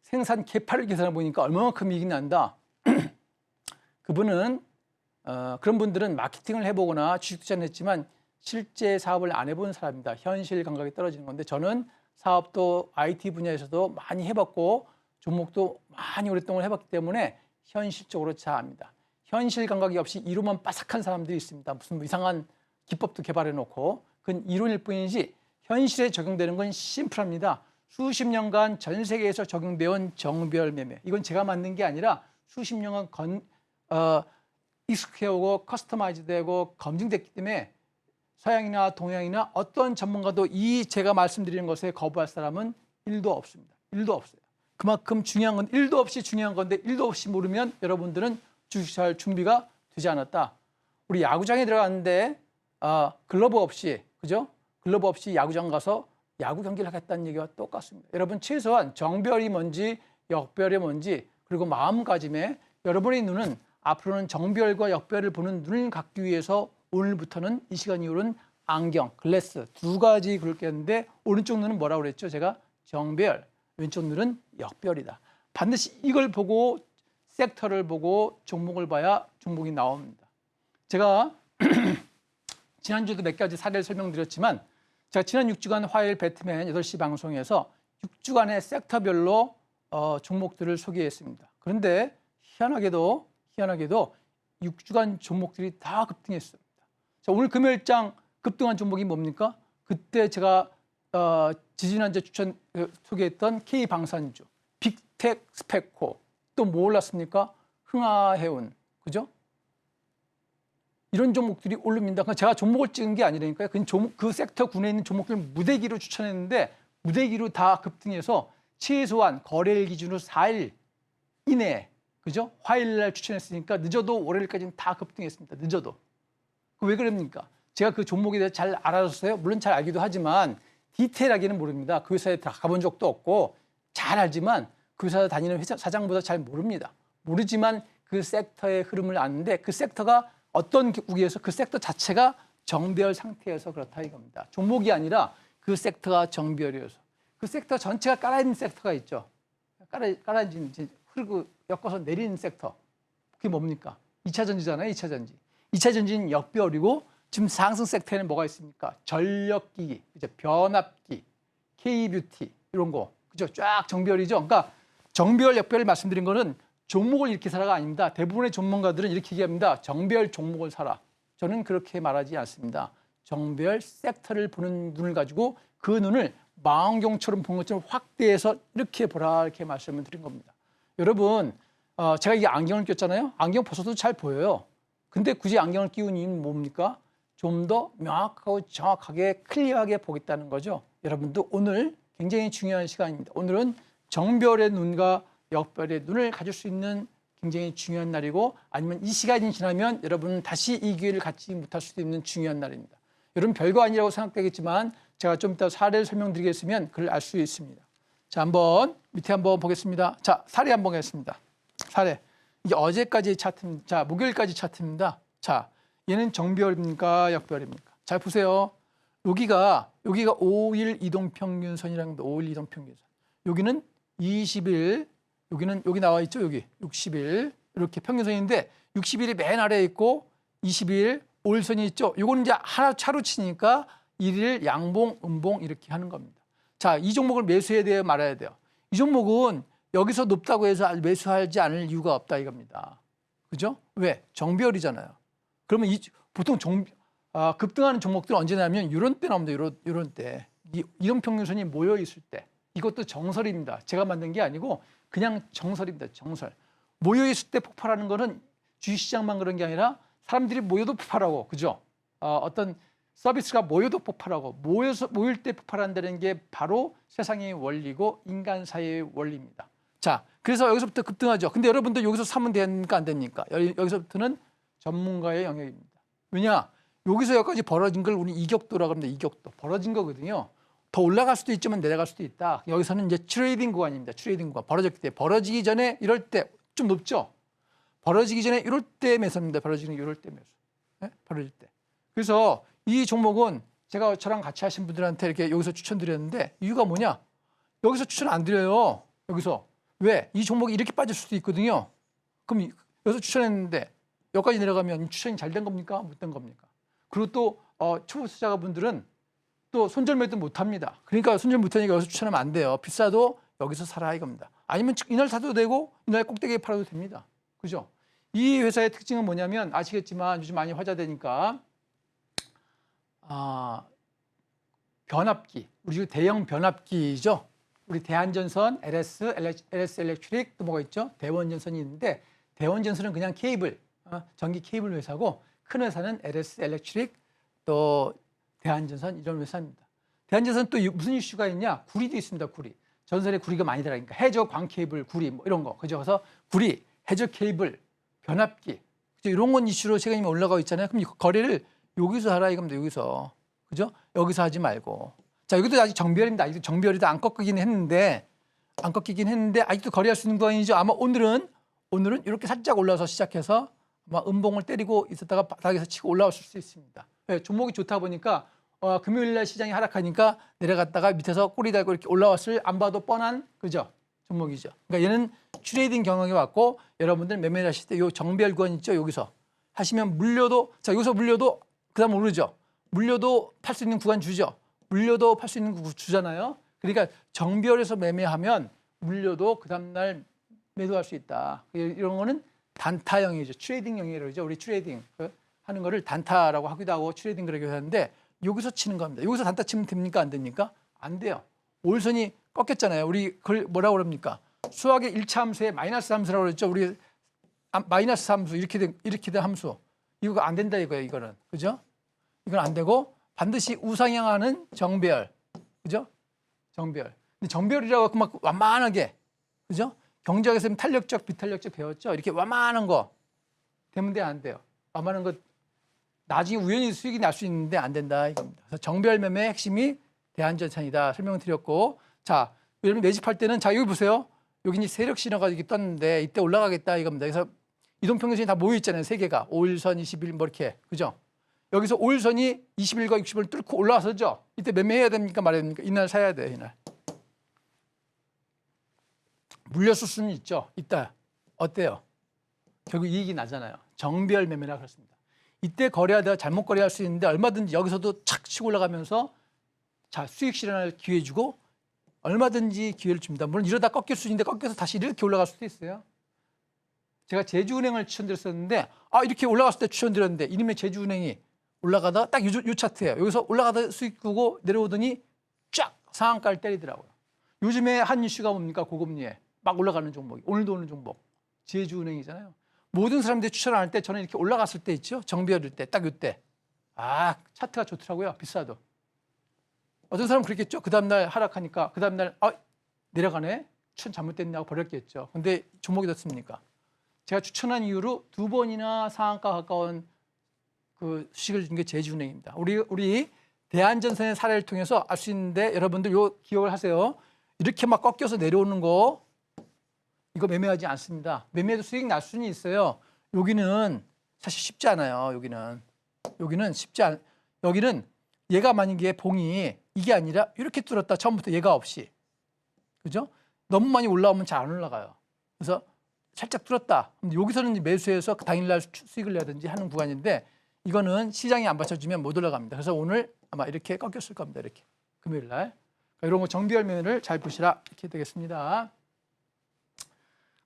생산 계파를 계산해보니까 얼마만큼 이익이 난다. 그런 분들은 마케팅을 해보거나 주식 투자는 했지만 실제 사업을 안 해본 사람입니다. 현실 감각이 떨어지는 건데 저는 사업도 IT 분야에서도 많이 해봤고 종목도 많이 오랫동안 해봤기 때문에 현실적으로 잘 압니다. 현실 감각이 없이 이론만 빠삭한 사람들이 있습니다. 무슨 이상한 기법도 개발해놓고 그건 이론일 뿐이지 현실에 적용되는 건 심플합니다. 수십 년간 전 세계에서 적용되어 온 정비할 매매. 이건 제가 만든 게 아니라 수십 년간 익숙해오고 커스터마이즈되고 검증됐기 때문에 서양이나 동양이나 어떤 전문가도 제가 말씀드리는 것에 거부할 사람은 1도 없습니다. 1도 없어요. 그만큼 중요한 건 1도 없이 중요한 건데 1도 없이 모르면 여러분들은 주식할 준비가 되지 않았다. 우리 야구장에 들어갔는데 글러브 없이 글러브 없이 야구장 가서 야구 경기를 하겠다는 얘기와 똑같습니다. 여러분 최소한 정별이 뭔지 역별이 뭔지 그리고 마음가짐에 여러분의 눈은 앞으로는 정별과 역별을 보는 눈을 갖기 위해서 오늘부터는 이 시간 이후로는 안경, 글래스 두 가지 그렇겠는데 오른쪽 눈은 뭐라고 그랬죠? 제가 정별, 왼쪽 눈은 역별이다. 반드시 이걸 보고 섹터를 보고 종목을 봐야 종목이 나옵니다. 제가 지난주에도 몇 가지 사례를 설명드렸지만 제가 지난 6주간 화요일 배트맨 8시 방송에서 6주간의 섹터별로 종목들을 소개했습니다. 그런데 희한하게도 6주간 종목들이 다 급등했습니다. 자, 오늘 금요일장 급등한 종목이 뭡니까? 그때 제가 지지난주에 소개했던 K방산주, 빅텍 스페코, 또 뭐 올랐습니까? 흥하해운, 그죠? 이런 종목들이 오릅니다. 그러니까 제가 종목을 찍은 게 아니라니까요. 그 섹터 군에 있는 종목들 무대기로 추천했는데 무대기로 다 급등해서 최소한 거래일 기준으로 4일 이내에, 그죠? 화요일 날 추천했으니까 늦어도 월요일까지는 다 급등했습니다. 늦어도. 왜 그럽니까? 제가 그 종목에 대해서 잘 알아줬어요. 물론 잘 알기도 하지만 디테일하게는 모릅니다. 그 회사에 가본 적도 없고 잘 알지만 그 회사 다니는 사장보다 잘 모릅니다. 모르지만 그 섹터의 흐름을 아는데 그 섹터가 어떤 국에서 그 섹터 자체가 정배열 상태여서 그렇다 이겁니다. 종목이 아니라 그 섹터가 정배열이어서 그 섹터 전체가 깔아있는 섹터가 있죠. 깔아진 흐르고 엮어서 내리는 섹터. 그게 뭡니까? 2차 전지잖아요. 2차 전지. 2차 전지는 역배열이고 지금 상승 섹터에는 뭐가 있습니까? 전력기기, 그죠? 변압기, K뷰티 이런 거, 그죠? 쫙 정배열이죠. 그러니까 정배열, 역배열 말씀드린 거는 종목을 이렇게 사라가 아닙니다. 대부분의 전문가들은 이렇게 얘기합니다. 정배열 종목을 사라. 저는 그렇게 말하지 않습니다. 정배열 섹터를 보는 눈을 가지고 그 눈을 망원경처럼 본 것처럼 확대해서 이렇게 보라 이렇게 말씀을 드린 겁니다. 여러분, 제가 이게 안경을 꼈잖아요. 안경 벗어도 잘 보여요. 근데 굳이 안경을 끼운 이유는 뭡니까? 좀 더 명확하고 정확하게 클리어하게 보겠다는 거죠. 여러분도 오늘 굉장히 중요한 시간입니다. 오늘은 정별의 눈과 역별의 눈을 가질 수 있는 굉장히 중요한 날이고 아니면 이 시간이 지나면 여러분은 다시 이 기회를 갖지 못할 수도 있는 중요한 날입니다. 여러분 별거 아니라고 생각되겠지만 제가 좀 이따 사례를 설명드리겠으면 그걸 알 수 있습니다. 자, 한번 밑에 한번 보겠습니다. 자, 사례 한번 보겠습니다. 사례. 이게 어제까지 차트입니다. 자, 목요일까지 차트입니다. 자, 얘는 정별입니까? 역별입니까? 잘 보세요. 여기가 5일 이동평균선이라는 겁니다. 5일 이동평균선. 여기는 20일, 여기 나와 있죠? 여기 60일 이렇게 평균선인데 60일이 맨 아래에 있고 20일 5일선이 있죠? 요거는 이제 하나 차로 치니까 1일 양봉, 음봉 이렇게 하는 겁니다. 자, 이 종목을 매수해야 돼요? 말아야 돼요? 이 종목은 여기서 높다고 해서 매수하지 않을 이유가 없다 이겁니다. 그죠? 왜? 정배열이잖아요. 그러면 보통 급등하는 종목들은 언제 나면 이런 때 나옵니다. 이런 때. 이동평균선이 모여 있을 때. 이것도 정설입니다. 제가 만든 게 아니고 그냥 정설입니다. 정설. 모여 있을 때 폭발하는 거는 주식시장만 그런 게 아니라 사람들이 모여도 폭발하고, 그죠? 어떤 서비스가 모여도 폭발하고 모일 때 폭발한다는 게 바로 세상의 원리고 인간 사회의 원리입니다. 자, 그래서 여기서부터 급등하죠. 근데 여러분들 여기서 사면 됩니까? 안 됩니까? 여기서부터는 전문가의 영역입니다. 왜냐? 여기서 여기까지 벌어진 걸 우리 이격도라고 합니다. 이격도. 벌어진 거거든요. 더 올라갈 수도 있지만 내려갈 수도 있다. 여기서는 이제 트레이딩 구간입니다. 트레이딩 구간. 벌어졌기 때문에 벌어지기 전에 이럴 때 좀 높죠. 벌어지기 전에 이럴 때 매수입니다. 벌어지는 이럴 때 매수. 네? 벌어질 때. 그래서 이 종목은 제가 저랑 같이 하신 분들한테 이렇게 여기서 추천드렸는데 이유가 뭐냐? 여기서 추천 안 드려요. 여기서. 왜? 이 종목이 이렇게 빠질 수도 있거든요. 그럼 여기서 추천했는데 여기까지 내려가면 추천이 잘 된 겁니까? 못 된 겁니까? 그리고 또 초보 투자자분들은 또 손절 매도 못 합니다. 그러니까 손절 못 하니까 여기서 추천하면 안 돼요. 비싸도 여기서 사라 이겁니다. 아니면 이날 사도 되고 이날 꼭대기에 팔아도 됩니다. 그죠? 이 회사의 특징은 뭐냐면 아시겠지만 요즘 많이 화제되니까 변압기, 우리 대형 변압기죠. 우리 대한전선, LS 엘렉트릭 또 뭐가 있죠? 대원전선이 있는데 대원전선은 그냥 케이블, 전기 케이블 회사고 큰 회사는 LS 엘렉트릭 또 대한전선 이런 회사입니다. 대한전선 또 무슨 이슈가 있냐? 구리도 있습니다. 구리. 전선에 구리가 많이 들어가니까 해저 광 케이블, 구리 뭐 이런 거. 그죠? 그래서 구리, 해저 케이블, 변압기. 그죠? 이런 건 이슈로 최근에 올라가고 있잖아요. 그럼 이 거래를 여기서 하라 이겁니다. 여기서. 그죠? 여기서 하지 말고. 자, 여기도 아직 정배열입니다. 아직도 정배열이도 안 꺾이긴 했는데 아직도 거래할 수 있는 구간이죠. 아마 오늘은 이렇게 살짝 올라서 시작해서 아마 음봉을 때리고 있었다가 바닥에서 치고 올라왔을 수 있습니다. 네, 종목이 좋다 보니까 금요일 날 시장이 하락하니까 내려갔다가 밑에서 꼬리 달고 이렇게 올라왔을 안 봐도 뻔한 그죠? 종목이죠. 그러니까 얘는 트레이딩 경영이 왔고 여러분들 매매를 하실 때 요 정배열 구간 있죠? 여기서 하시면 물려도, 자, 여기서 물려도 그다음 오르죠. 물려도 팔 수 있는 구간 주죠. 물려도 팔 수 있는 구간 주잖아요. 그러니까 정비열에서 매매하면 물려도 그 다음날 매도할 수 있다. 이런 거는 단타형이죠. 트레이딩형이라고 그러죠. 우리 트레이딩 하는 거를 단타라고 하기도 하고 트레이딩 그러기도 하는데 여기서 치는 겁니다. 여기서 단타 치면 됩니까? 안 됩니까? 안 돼요. 올선이 꺾였잖아요. 우리 그걸 뭐라고 그럽니까? 수학의 1차 함수에 마이너스 함수라고 그랬죠. 우리 마이너스 함수 이렇게 된 함수. 이거 안 된다 이거예요. 이거는. 그죠? 이건 안 되고 반드시 우상향하는 정배열. 그죠? 정배열. 근데 정배열이라고 막 완만하게. 그죠? 경제학에서는 탄력적, 비탄력적 배웠죠. 이렇게 완만한 거 되면 안 돼요. 완만한 거 나중에 우연히 수익이 날 수 있는데 안 된다 이겁니다. 그래서 정배열 매매의 핵심이 대안전선이다 설명을 드렸고, 자, 여러분 매집할 때는 자 여기 보세요. 여기 이제 세력 신호가 이렇게 떴는데 이때 올라가겠다 이겁니다. 그래서 이동평균선이 다 모여 있잖아요. 세 개가 5일선, 20일 뭐 이렇게, 그죠? 여기서 5일선이 20일과 60일을 뚫고 올라왔었죠. 이때 매매해야 됩니까 말해야 됩니까? 이날 사야 돼요. 이날. 물렸을 수는 있죠. 이따 어때요? 결국 이익이 나잖아요. 정배열 매매라 그렇습니다. 이때 거래하다가 잘못 거래할 수 있는데 얼마든지 여기서도 착 치고 올라가면서 자 수익 실현할 기회 주고 얼마든지 기회를 줍니다. 물론 이러다 꺾일 수 있는데 꺾여서 다시 이렇게 올라갈 수도 있어요. 제가 제주은행을 추천드렸었는데 이렇게 올라갔을 때 추천드렸는데 이름의 제주은행이 올라가다가 딱 요 차트예요. 여기서 올라가다 수익 구고 내려오더니 쫙 상한가를 때리더라고요. 요즘에 한 이슈가 뭡니까? 고금리에 막 올라가는 종목이 오늘도 오는 종목 제주은행이잖아요. 모든 사람들이 추천 안 할 때 저는 이렇게 올라갔을 때 있죠. 정비할 때 딱 이때 차트가 좋더라고요. 비싸도. 어떤 사람은 그랬겠죠. 그 다음날 하락하니까 그 다음날 내려가네. 추천 잘못됐냐고 버렸겠죠. 근데 종목이 어떻습니까? 제가 추천한 이후로 2번이나 상한가 가까운 그 수익을 준 게 제주은행입니다. 우리 대안전선의 사례를 통해서 알 수 있는데 여러분들 요 기억을 하세요. 이렇게 막 꺾여서 내려오는 거 이거 매매하지 않습니다. 매매해도 수익 날 수는 있어요. 여기는 사실 쉽지 않아요. 여기는 쉽지 않. 여기는 얘가 만약에 봉이 이게 아니라 이렇게 뚫었다. 처음부터 얘가 없이. 그죠? 너무 많이 올라오면 잘 안 올라가요. 그래서 살짝 뚫었다. 근데 여기서는 매수해서 당일날 수익을 내든지 하는 구간인데 이거는 시장이 안 받쳐주면 못 올라갑니다. 그래서 오늘 아마 이렇게 꺾였을 겁니다. 이렇게 금요일 날. 그러니까 이런 거 정비열 매매를 잘 보시라 이렇게 되겠습니다.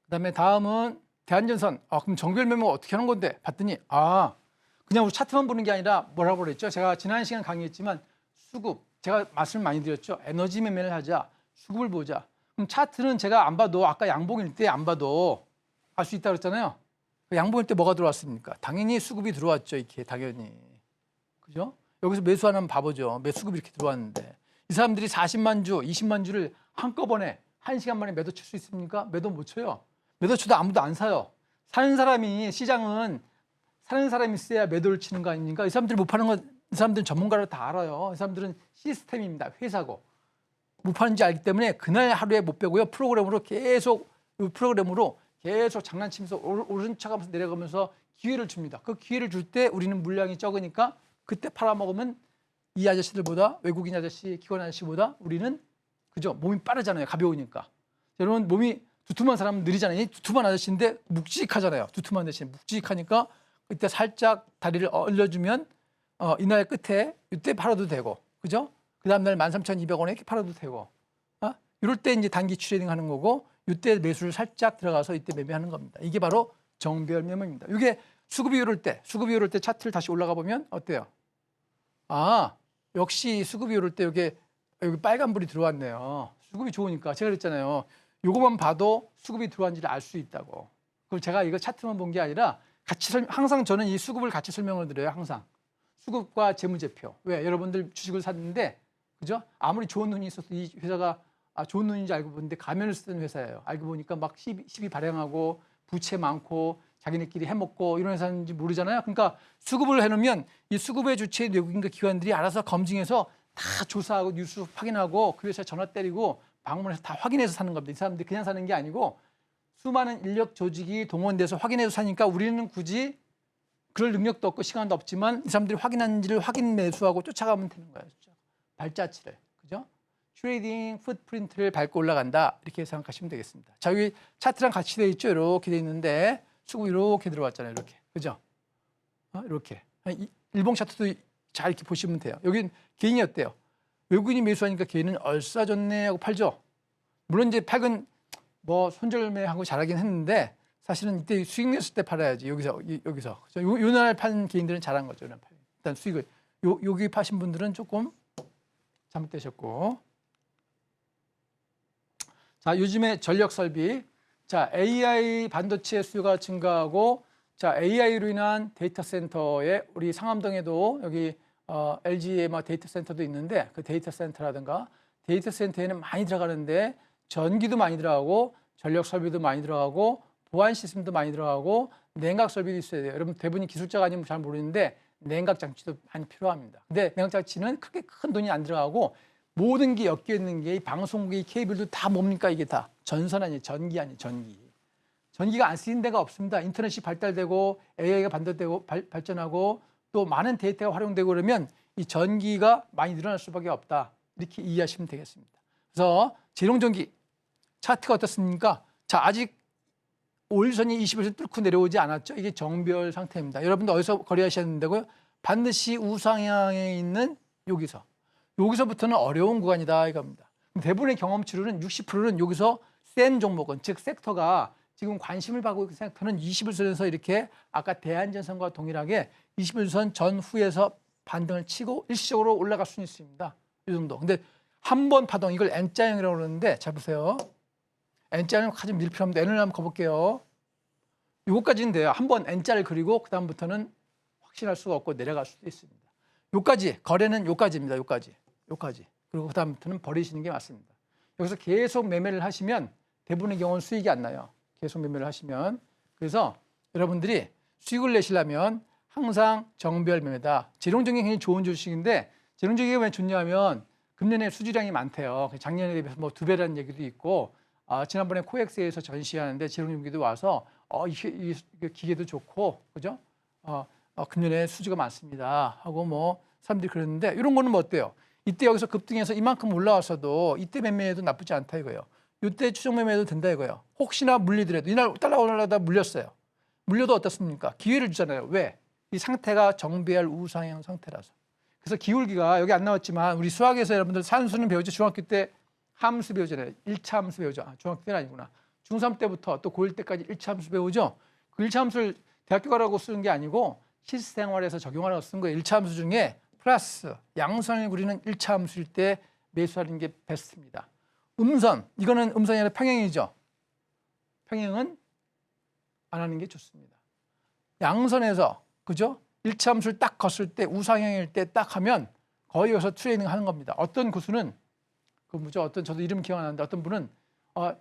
그다음에 다음은 대안전선. 그럼 정비열 매매가 어떻게 하는 건데? 봤더니 그냥 우리 차트만 보는 게 아니라 뭐라고 그랬죠? 제가 지난 시간 강의했지만 수급. 제가 말씀을 많이 드렸죠. 에너지 매매를 하자. 수급을 보자. 그럼 차트는 제가 안 봐도 아까 양봉일 때 안 봐도 알 수 있다고 그랬잖아요. 양봉일 때 뭐가 들어왔습니까? 당연히 수급이 들어왔죠. 이렇게 당연히. 그죠? 여기서 매수하는 바보죠. 수급이 이렇게 들어왔는데. 이 사람들이 40만 주, 20만 주를 한꺼번에 1시간 만에 매도 칠 수 있습니까? 매도 못 쳐요. 매도 쳐도 아무도 안 사요. 사는 사람이 시장은 사는 사람이 있어야 매도를 치는 거 아닙니까? 이 사람들이 못 파는 건 이 사람들은 전문가로 다 알아요. 이 사람들은 시스템입니다. 회사고. 못 파는지 알기 때문에 그날 하루에 못 빼고요. 프로그램으로 계속 장난치면서 오른쳐가면서 내려가면서 기회를 줍니다. 그 기회를 줄 때 우리는 물량이 적으니까 그때 팔아먹으면 이 아저씨들보다 외국인 아저씨, 기관 아저씨보다 우리는 그죠? 몸이 빠르잖아요. 가벼우니까. 여러분 몸이 두툼한 사람은 느리잖아요. 두툼한 아저씨인데 묵직하잖아요. 두툼한 대신 묵직하니까 그때 살짝 다리를 얼려주면 이날 끝에 이때 팔아도 되고, 그죠? 그 다음날 13,200원에 이렇게 팔아도 되고, 이럴 때 이제 단기 트레이딩 하는 거고, 이때 매수를 살짝 들어가서 이때 매매하는 겁니다. 이게 바로 정배열 매매입니다. 이게 수급이 오를 때 차트를 다시 올라가 보면 어때요? 역시 수급이 오를 때 여기 빨간불이 들어왔네요. 수급이 좋으니까 제가 그랬잖아요. 요거만 봐도 수급이 들어왔는지를 알 수 있다고. 그걸 제가 이거 차트만 본 게 아니라 항상 저는 이 수급을 같이 설명을 드려요. 항상. 수급과 재무제표. 왜? 여러분들 주식을 샀는데, 그죠? 아무리 좋은 눈이 있어도 이 회사가 좋은 눈인지 알고 보는데 가면을 쓰는 회사예요. 알고 보니까 막 시비 발행하고 부채 많고 자기네끼리 해먹고 이런 회사인지 모르잖아요. 그러니까 수급을 해놓으면 이 수급의 주체 외국인과 기관들이 알아서 검증해서 다 조사하고 뉴스 확인하고 그 회사에 전화 때리고 방문해서 다 확인해서 사는 겁니다. 이 사람들이 그냥 사는 게 아니고 수많은 인력 조직이 동원돼서 확인해서 사니까 우리는 굳이 그럴 능력도 없고 시간도 없지만 이 사람들이 확인한지를 확인 매수하고 쫓아가면 되는 거예요. 발자취를. 그죠? 트레이딩 풋프린트를 밟고 올라간다. 이렇게 생각하시면 되겠습니다. 자, 여기 차트랑 같이 돼 있죠. 이렇게 돼 있는데 수급이 이렇게 들어왔잖아요. 이렇게. 그죠? 이렇게. 일봉 차트도 잘 이렇게 보시면 돼요. 여긴 개인이 어때요? 외국인이 매수하니까 개인은 얼싸졌네 하고 팔죠. 물론 이제 팔건 뭐 손절매하고 잘하긴 했는데 사실은 이때 수익 냈을 때 팔아야지. 여기서. 요날 판 개인들은 잘한 거죠. 일단 수익을. 여기 파신 분들은 조금 잘못되셨고. 자, 요즘에 전력 설비. 자, AI 반도체 수요가 증가하고, 자, AI로 인한 데이터 센터에 우리 상암동에도 여기 LG의 데이터 센터도 있는데 그 데이터 센터라든가 데이터 센터에는 많이 들어가는데 전기도 많이 들어가고 전력 설비도 많이 들어가고 보안 시스템도 많이 들어가고 냉각 설비도 있어야 돼요. 여러분 대부분이 기술자가 아니면 잘 모르는데 냉각 장치도 많이 필요합니다. 근데 냉각 장치는 크게 큰 돈이 안 들어가고 모든 게 엮여 있는 게 이 방송국의 케이블도 다 뭡니까? 이게 다 전선 아니에요. 전기 아니에요. 전기. 전기가 안 쓰이는 데가 없습니다. 인터넷이 발달되고 AI가 발전하고 또 많은 데이터가 활용되고 그러면 이 전기가 많이 늘어날 수밖에 없다. 이렇게 이해하시면 되겠습니다. 그래서 재룡전기 차트가 어떻습니까? 자, 아직 5일선이 20일선 뚫고 내려오지 않았죠. 이게 정별 상태입니다. 여러분들 어디서 거래하셔야 된다고요? 반드시 우상향에 있는 여기서부터는 어려운 구간이다 이겁니다. 대부분의 경험치로는 60%는 여기서 센 종목은 즉 섹터가 지금 관심을 받고 있는 섹터는 21선에서 이렇게 아까 대한전선과 동일하게 21선 전후에서 반등을 치고 일시적으로 올라갈 수는 있습니다. 이 정도. 근데 한 번 파동 이걸 N자형이라고 그러는데 잘 보세요. N자는 가지 밀 필요 없는데 N을 한번 가볼게요. 요거까지는 돼요. 한 번 N자를 그리고 그 다음부터는 확신할 수가 없고 내려갈 수도 있습니다. 요까지 거래는 요까지입니다. 요까지. 그리고 그 다음부터는 버리시는 게 맞습니다. 여기서 계속 매매를 하시면 대부분의 경우는 수익이 안 나요. 계속 매매를 하시면. 그래서 여러분들이 수익을 내시려면 항상 정별 매매다. 재룡전기 굉장히 좋은 주식인데 재룡전기가 왜 좋냐면 금년에 수주량이 많대요. 작년에 비해서 뭐 2배라는 얘기도 있고 지난번에 코엑스에서 전시하는데 재룡전기도 와서 이 기계도 좋고 그죠? 금년에 수주가 많습니다 하고 뭐 사람들이 그랬는데 이런 거는 뭐 어때요? 이때 여기서 급등해서 이만큼 올라왔어도 이때 매매해도 나쁘지 않다 이거예요. 이때 추정 매매해도 된다 이거예요. 혹시나 물리더라도 이날 달러 올라가다 물렸어요. 물려도 어떻습니까? 기회를 주잖아요. 왜? 이 상태가 정배열 우상향 상태라서. 그래서 기울기가 여기 안 나왔지만 우리 수학에서 여러분들 산수는 배우죠. 중학교 때 함수 배우잖아요. 1차 함수 배우죠. 중학교 때는 아니구나. 중3 때부터 또 고1 때까지 1차 함수 배우죠. 그 1차 함수를 대학교 가라고 쓰는 게 아니고 실생활에서 적용하라고 쓴 거예요. 1차 함수 중에 플러스 양선을 그리는 1차 함수일 때 매수하는 게 베스트입니다. 음선, 이거는 음선이 아니라 평행이죠. 평행은 안 하는 게 좋습니다. 양선에서 그죠? 1차 함수를 딱 걷을 때 우상향일 때 딱 하면 거의 여기서 트레이닝 하는 겁니다. 어떤 고수는 저도 이름 기억 안 나는데 어떤 분은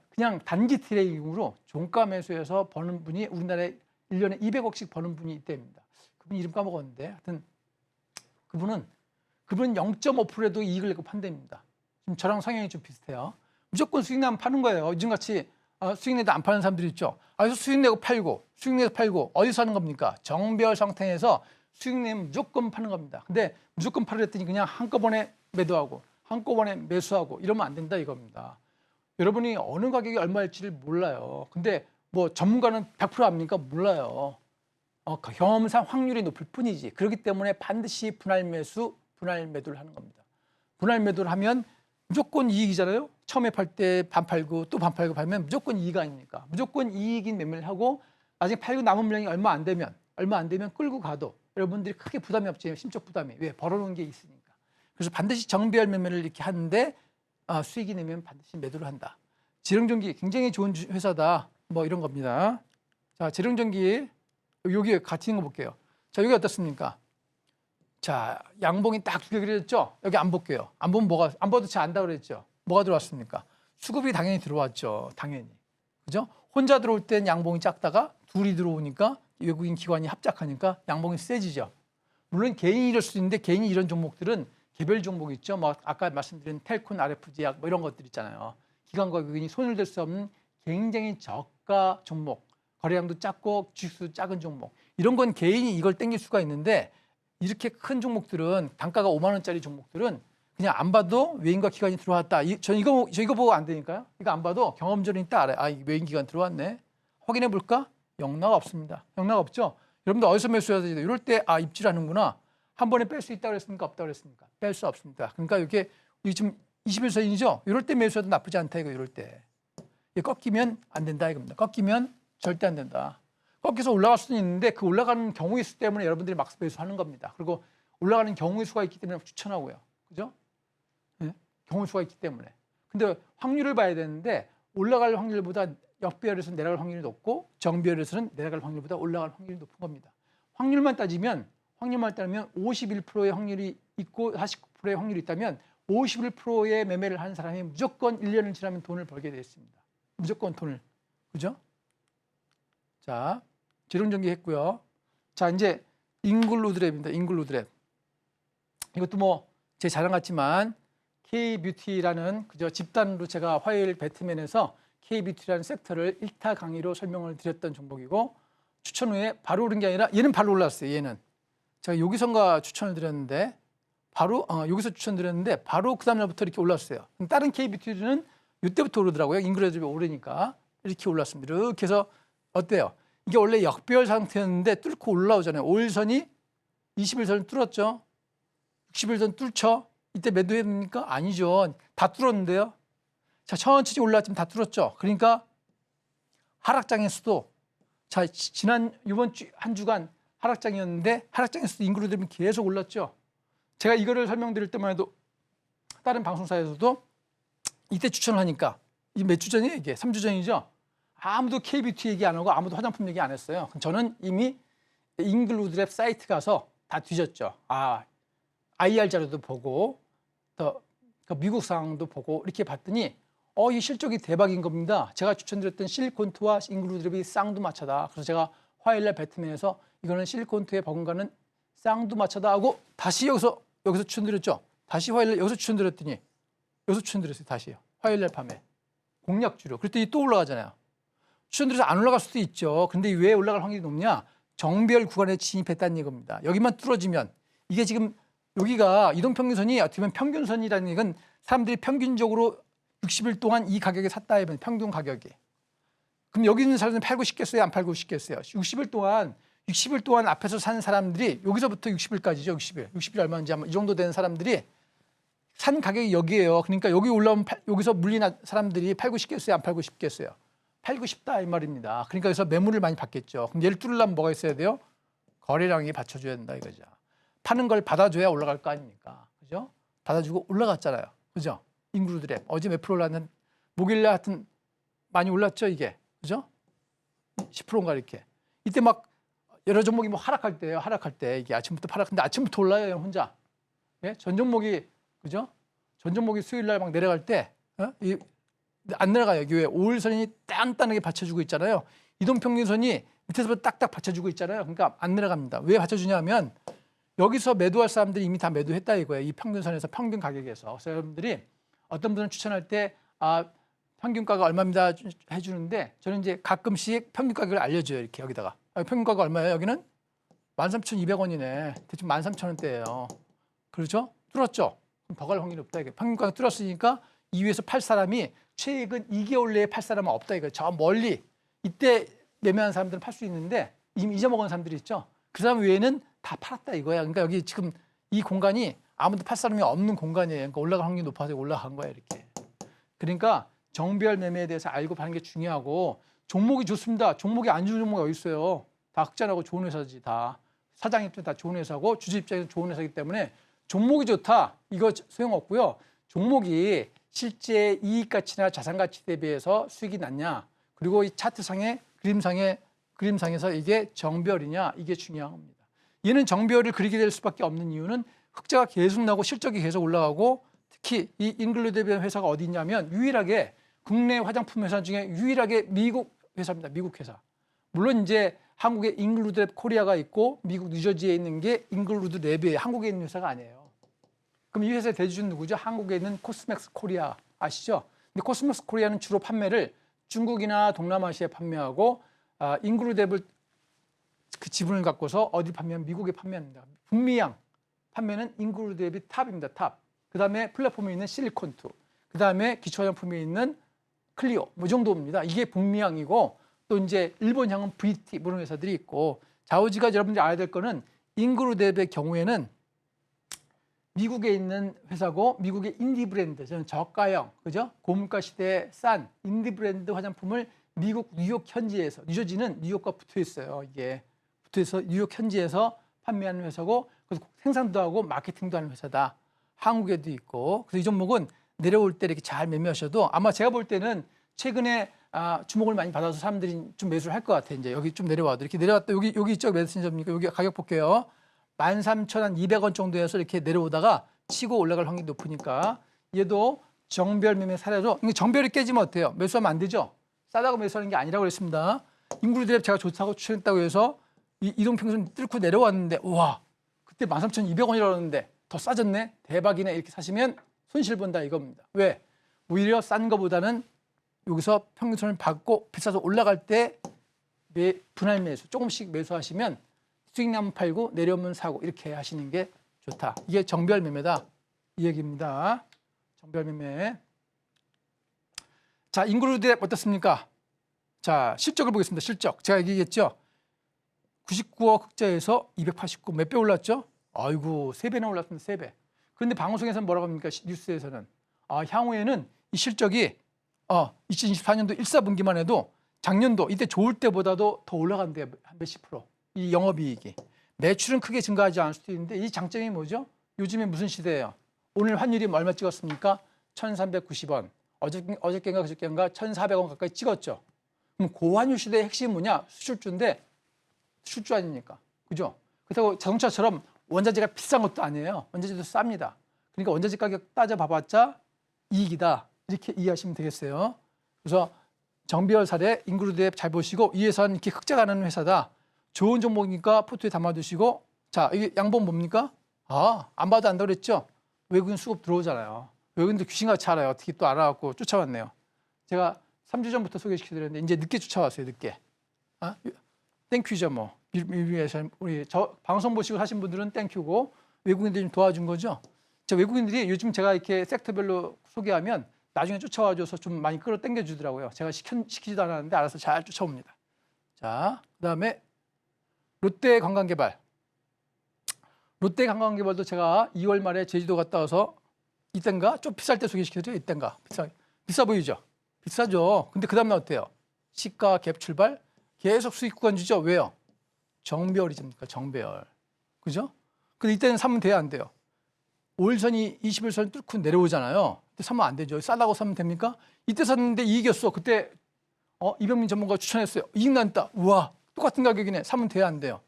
그냥 단기 트레이닝으로 종가 매수해서 버는 분이 우리나라에 1년에 200억씩 버는 분이 있답니다. 그분 이름 까먹었는데 하여튼 그분은 0.5%에도 이익을 내고 판답니다. 지금 저랑 성향이 좀 비슷해요. 무조건 수익 나면 파는 거예요. 요즘같이 수익 내도 안 파는 사람들이 있죠. 그래서 수익 내고 팔고 어디서 하는 겁니까? 정배열 상태에서 수익 내면 무조건 파는 겁니다. 근데 무조건 팔으랬더니 그냥 한꺼번에 매도하고 한꺼번에 매수하고 이러면 안 된다 이겁니다. 여러분이 어느 가격이 얼마일지를 몰라요. 근데 뭐 전문가는 100% 압니까? 몰라요. 경험상 확률이 높을 뿐이지. 그렇기 때문에 반드시 분할 매수, 분할 매도를 하는 겁니다. 분할 매도를 하면 무조건 이익이잖아요. 처음에 팔 때 반 팔고 또 반 팔고 팔면 무조건 이익 아닙니까? 무조건 이익인 매매를 하고 나중에 팔고 남은 물량이 얼마 안 되면 끌고 가도 여러분들이 크게 부담이 없지. 심적 부담이. 왜? 벌어놓은 게 있으니까. 그래서 반드시 정배열 매매를 이렇게 하는데 수익이 내면 반드시 매도를 한다. 재룡전기 굉장히 좋은 회사다. 뭐 이런 겁니다. 자, 재룡전기 여기 같이 있는 거 볼게요. 자, 여기 어떻습니까? 자, 양봉이 딱 두 개 그려졌죠? 여기 안 볼게요. 안 보면 안 봐도 잘 안다 그랬죠? 뭐가 들어왔습니까? 수급이 당연히 들어왔죠. 당연히. 그죠? 혼자 들어올 땐 양봉이 작다가 둘이 들어오니까 외국인 기관이 합작하니까 양봉이 세지죠. 물론 개인이 이럴 수 있는데 개인이 이런 종목들은 개별 종목 있죠. 뭐 아까 말씀드린 텔콘, RF제약 뭐 이런 것들 있잖아요. 기관과 외국인이 손을 댈 수 없는 굉장히 저가 종목. 거래량도 작고 주식수 작은 종목. 이런 건 개인이 이걸 땡길 수가 있는데 이렇게 큰 종목들은 단가가 5만 원짜리 종목들은 그냥 안 봐도 외인과 기관이 들어왔다. 저 이거 보고 안 되니까요. 이거 안 봐도 경험적으로 딱 알아요. 이 외인 기관 들어왔네. 확인해 볼까? 영락 없습니다. 영락 없죠? 여러분들 어디서 매수해야 되죠? 이럴 때 입질하는구나. 한 번에 뺄 수 있다고 그랬습니까? 없다고 그랬습니까? 뺄 수 없습니다. 그러니까 이게 지금 21선이죠? 이럴 때 매수해도 나쁘지 않다 이거 이럴 때. 이게 꺾이면 안 된다 이겁니다. 꺾이면 절대 안 된다. 꺾여서 올라갈 수는 있는데 그 올라가는 경우의 수 때문에 여러분들이 막 매수하는 겁니다. 그리고 올라가는 경우의 수가 있기 때문에 추천하고요. 그죠? 네? 경우의 수가 있기 때문에. 근데 확률을 봐야 되는데 올라갈 확률보다 역배열에서 내려갈 확률이 높고 정배열에서는 내려갈 확률보다 올라갈 확률이 높은 겁니다. 확률만 따지면 51%의 확률이 있고 49%의 확률이 있다면 51%의 매매를 하는 사람이 무조건 1년을 지나면 돈을 벌게 되어 있습니다. 무조건 돈을. 그죠? 자, 재롱전기 했고요. 자, 이제 잉글루드랩입니다. 잉글루드랩. 이것도 뭐 제 자랑 같지만 K뷰티라는 그저 집단으로 제가 화요일 배트맨에서 K뷰티라는 섹터를 1타 강의로 설명을 드렸던 종목이고 추천 후에 바로 오른 게 아니라 얘는 바로 올랐어요. 얘는. 제가 여기선가 추천을 드렸는데 바로 여기서 추천드렸는데 바로 그 다음날부터 이렇게 올랐어요. 다른 K뷰티는 이때부터 오르더라고요. 잉글루드랩이 오르니까 이렇게 올랐습니다. 이렇게 해서 어때요? 이게 원래 역배열 상태였는데 뚫고 올라오잖아요. 5일선이 21선을 뚫었죠. 60일선 뚫죠. 이때 매도해야 됩니까? 아니죠. 다 뚫었는데요. 자, 천천히 올라왔지만 다 뚫었죠. 그러니까 하락장에서도 자, 이번 한 주간 하락장이었는데 하락장에서도 잉글루드랩이 계속 올랐죠. 제가 이거를 설명드릴 때만 해도 다른 방송사에서도 이때 추천을 하니까 이 몇 주 전이에요 이게? 3주 전이죠. 아무도 K뷰티 얘기 안 하고 아무도 화장품 얘기 안 했어요. 저는 이미 잉글루드랩 사이트 가서 다 뒤졌죠. IR 자료도 보고 또 미국 상황도 보고 이렇게 봤더니 이 실적이 대박인 겁니다. 제가 추천드렸던 실리콘투와 잉글루드랩이 쌍두마차다. 그래서 제가 화요일날 배트맨에서 이거는 실리콘투에 버금가는 쌍두마차다 하고 다시 여기서 추천드렸죠. 다시 화요일날 여기서 추천드렸더니 여기서 추천드렸어요. 다시요. 화요일날 밤에 공략주로. 그랬더니 또 올라가잖아요. 추천드려서 안 올라갈 수도 있죠. 근데 왜 올라갈 확률이 높냐? 정배열 구간에 진입했다는 이겁니다. 여기만 뚫어지면 이게 지금 여기가 이동평균선이 어떻게 보면 평균선이라는 얘기는 사람들이 평균적으로 60일 동안 이 가격에 샀다 하면 평균 가격이. 그럼 여기 있는 사람들은 팔고 싶겠어요? 안 팔고 싶겠어요? 60일 동안 앞에서 산 사람들이 여기서부터 60일까지죠. 60일 얼마인지 아마 이 정도 되는 사람들이 산 가격이 여기예요. 그러니까 여기 올라오면 여기서 물린 사람들이 팔고 싶겠어요? 안 팔고 싶겠어요? 팔고 싶다 이 말입니다. 그러니까 여기서 매물을 많이 받겠죠. 그럼 얘를 뚫으려면 뭐가 있어야 돼요? 거래량이 받쳐줘야 된다 이거죠. 파는 걸 받아줘야 올라갈 거 아닙니까? 그죠? 받아주고 올라갔잖아요. 그죠? 잉글루드랩. 어제 몇 프로 올랐는 목요일날 하여튼 많이 올랐죠 이게. 그죠? 10%인가 이렇게. 이때 막 여러 종목이 뭐 하락할 때예요. 하락할 때 이게 아침부터 하락하는데 아침부터 올라요 혼자. 예? 전 종목이 그죠? 전 종목이 수요일날 막 내려갈 때 안 내려가요. 여기 왜 5일선이 단단하게 받쳐주고 있잖아요. 이동평균선이 밑에서부터 딱딱 받쳐주고 있잖아요. 그러니까 안 내려갑니다. 왜 받쳐주냐면 여기서 매도할 사람들이 이미 다 매도했다 이거예요. 이 평균선에서 평균 가격에서. 그래서 여러분들이 어떤 분은 추천할 때 평균가가 얼마입니다 해주는데 저는 이제 가끔씩 평균 가격을 알려줘요. 이렇게 여기다가. 평균가가 얼마예요? 여기는 13,200원이네. 대충 13,000원대예요. 그렇죠? 뚫었죠? 그럼 더 갈 확률이 없다 이게. 평균가가 뚫었으니까 이 위에서 팔 사람이 최근 2개월 내에 팔 사람은 없다 이거예요. 저 멀리 이때 매매한 사람들은 팔 수 있는데 이미 잊어먹은 사람들이 있죠. 그 사람 외에는 다 팔았다 이거야. 그러니까 여기 지금 이 공간이 아무도 팔 사람이 없는 공간이에요. 그러니까 올라갈 확률이 높아서 올라간 거야 이렇게. 그러니까 정배열 매매에 대해서 알고 파는 게 중요하고 종목이 좋습니다. 종목이 안 좋은 종목이 어디 있어요? 다 흑자나고 좋은 회사지 다. 사장 입장에서 다 좋은 회사고 주주 입장에서 좋은 회사이기 때문에 종목이 좋다. 이거 소용없고요. 종목이 실제 이익 가치나 자산 가치 대비해서 수익이 낮냐. 그리고 이 차트상의 그림상에서 이게 정배열이냐. 이게 중요한 겁니다. 얘는 정배열을 그리게 될 수밖에 없는 이유는 흑자가 계속 나고 실적이 계속 올라가고 특히 이 잉글루드랩 회사가 어디 있냐면 유일하게 국내 화장품 회사 중에 유일하게 미국 회사입니다. 미국 회사. 물론 이제 한국에 잉글루드랩 코리아가 있고 미국 뉴저지에 있는 게 잉글루드랩이에요. 한국에 있는 회사가 아니에요. 그럼 이 회사의 대주주는 누구죠? 한국에 있는 코스맥스 코리아 아시죠? 근데 코스맥스 코리아는 주로 판매를 중국이나 동남아시아에 판매하고 잉글루드랩을 그 지분을 갖고서 어디 판매하면 미국에 판매합니다. 북미양 판매는 잉글루드랩이 탑입니다. 탑. 그 다음에 플랫폼에 있는 실리콘투. 그 다음에 기초화장품에 있는 클리오. 뭐 이 정도입니다. 이게 북미양이고 또 이제 일본향은 VT 이런 회사들이 있고 좌우지가 여러분들이 알아야 될 거는 잉그루뎁의 경우에는 미국에 있는 회사고 미국의 인디 브랜드, 저는 저가형, 그죠? 고물가 시대에 싼 인디 브랜드 화장품을 미국 뉴욕 현지에서, 뉴저지는 뉴욕과 붙어 있어요. 이게 붙어 있어 뉴욕 현지에서 판매하는 회사고, 그래서 생산도 하고 마케팅도 하는 회사다. 한국에도 있고. 그래서 이 종목은 내려올 때 이렇게 잘 매매하셔도 아마 제가 볼 때는 최근에 주목을 많이 받아서 사람들이 좀 매수를 할 것 같아요. 이제 여기 좀 내려와도 이렇게 내려왔다. 여기 있죠? 매수 신점입니까? 여기 가격 볼게요. 13,200원 정도에서 이렇게 내려오다가 치고 올라갈 확률이 높으니까 얘도 정별 매매 사례로, 정별이 깨지면 어때요? 매수하면 안 되죠? 싸다고 매수하는 게 아니라고 그랬습니다. 잉그루뎁 제가 좋다고 추천했다고 해서 이동평선 뚫고 내려왔는데 우와, 그때 13,200원이라고 그러는데 더 싸졌네? 대박이네. 이렇게 사시면 손실 본다 이겁니다. 왜? 오히려 싼 거보다는 여기서 평균선을 받고 비싸서 올라갈 때 분할 매수, 조금씩 매수하시면 수익 나면 팔고 내려오면 사고 이렇게 하시는 게 좋다. 이게 정별 매매다. 이 얘기입니다. 정별 매매. 자, 잉그루뎁 어떻습니까? 자, 실적을 보겠습니다. 실적. 제가 얘기했죠. 99억 흑자에서 289. 몇 배 올랐죠? 아이고, 3배나 올랐습니다. 3배. 그런데 방송에서는 뭐라고 합니까? 뉴스에서는. 향후에는 이 실적이 2024년도 1사분기만 해도 작년도 이때 좋을 때보다도 더 올라간대요. 한 몇십 프로. 이 영업이익이. 매출은 크게 증가하지 않을 수도 있는데 이 장점이 뭐죠? 요즘에 무슨 시대예요? 오늘 환율이 얼마 찍었습니까? 1,390원. 어저께인가 그저께인가 1,400원 가까이 찍었죠. 그럼 고환율 시대의 핵심이 뭐냐? 수출주인데 수출주 아닙니까? 그죠? 그렇다고 자동차처럼 원자재가 비싼 것도 아니에요. 원자재도 쌉니다. 그러니까 원자재 가격 따져봐봤자 이익이다. 이렇게 이해하시면 되겠어요. 그래서 정비열 사례 잉그루뎁 잘 보시고 이 회사는 이렇게 흑자가 나는 회사다. 좋은 종목이니까 포트에 담아두시고, 자, 이게 양봉 뭡니까? 안 봐도 안다고 그랬죠? 외국인 수급 들어오잖아요. 외국인들 귀신같이 알아요. 어떻게 또 알아갖고 쫓아왔네요. 제가 3주 전부터 소개시켜드렸는데 이제 늦게 쫓아왔어요. 늦게. 땡큐죠 뭐. 우리 저 방송 보시고 하신 분들은 땡큐고 외국인들이 좀 도와준 거죠. 외국인들이 요즘 제가 이렇게 섹터별로 소개하면 나중에 쫓아와줘서 좀 많이 끌어당겨 주더라고요. 제가 시키지도 않았는데 알아서 잘 쫓아옵니다. 자, 그다음에 롯데관광개발. 롯데관광개발도 제가 2월 말에 제주도 갔다 와서 이땐가 좀 비쌀 때 소개시켜드려요. 이땐가 비싸 보이죠? 비싸죠. 근데 그 다음에 어때요? 시가 갭 출발 계속 수익 구간 주죠. 왜요? 정별이십니까? 정별. 그죠? 근데 이때는 사면 돼야 안 돼요? 5일선이 21선 뚫고 내려오잖아요. 그때 사면 안 되죠. 싸다고 사면 됩니까? 이때 샀는데 이익이었어. 그때 이병민 전문가가 추천했어요. 이익 난다. 우와, 똑같은 가격이네. 사면 돼야 안 돼요?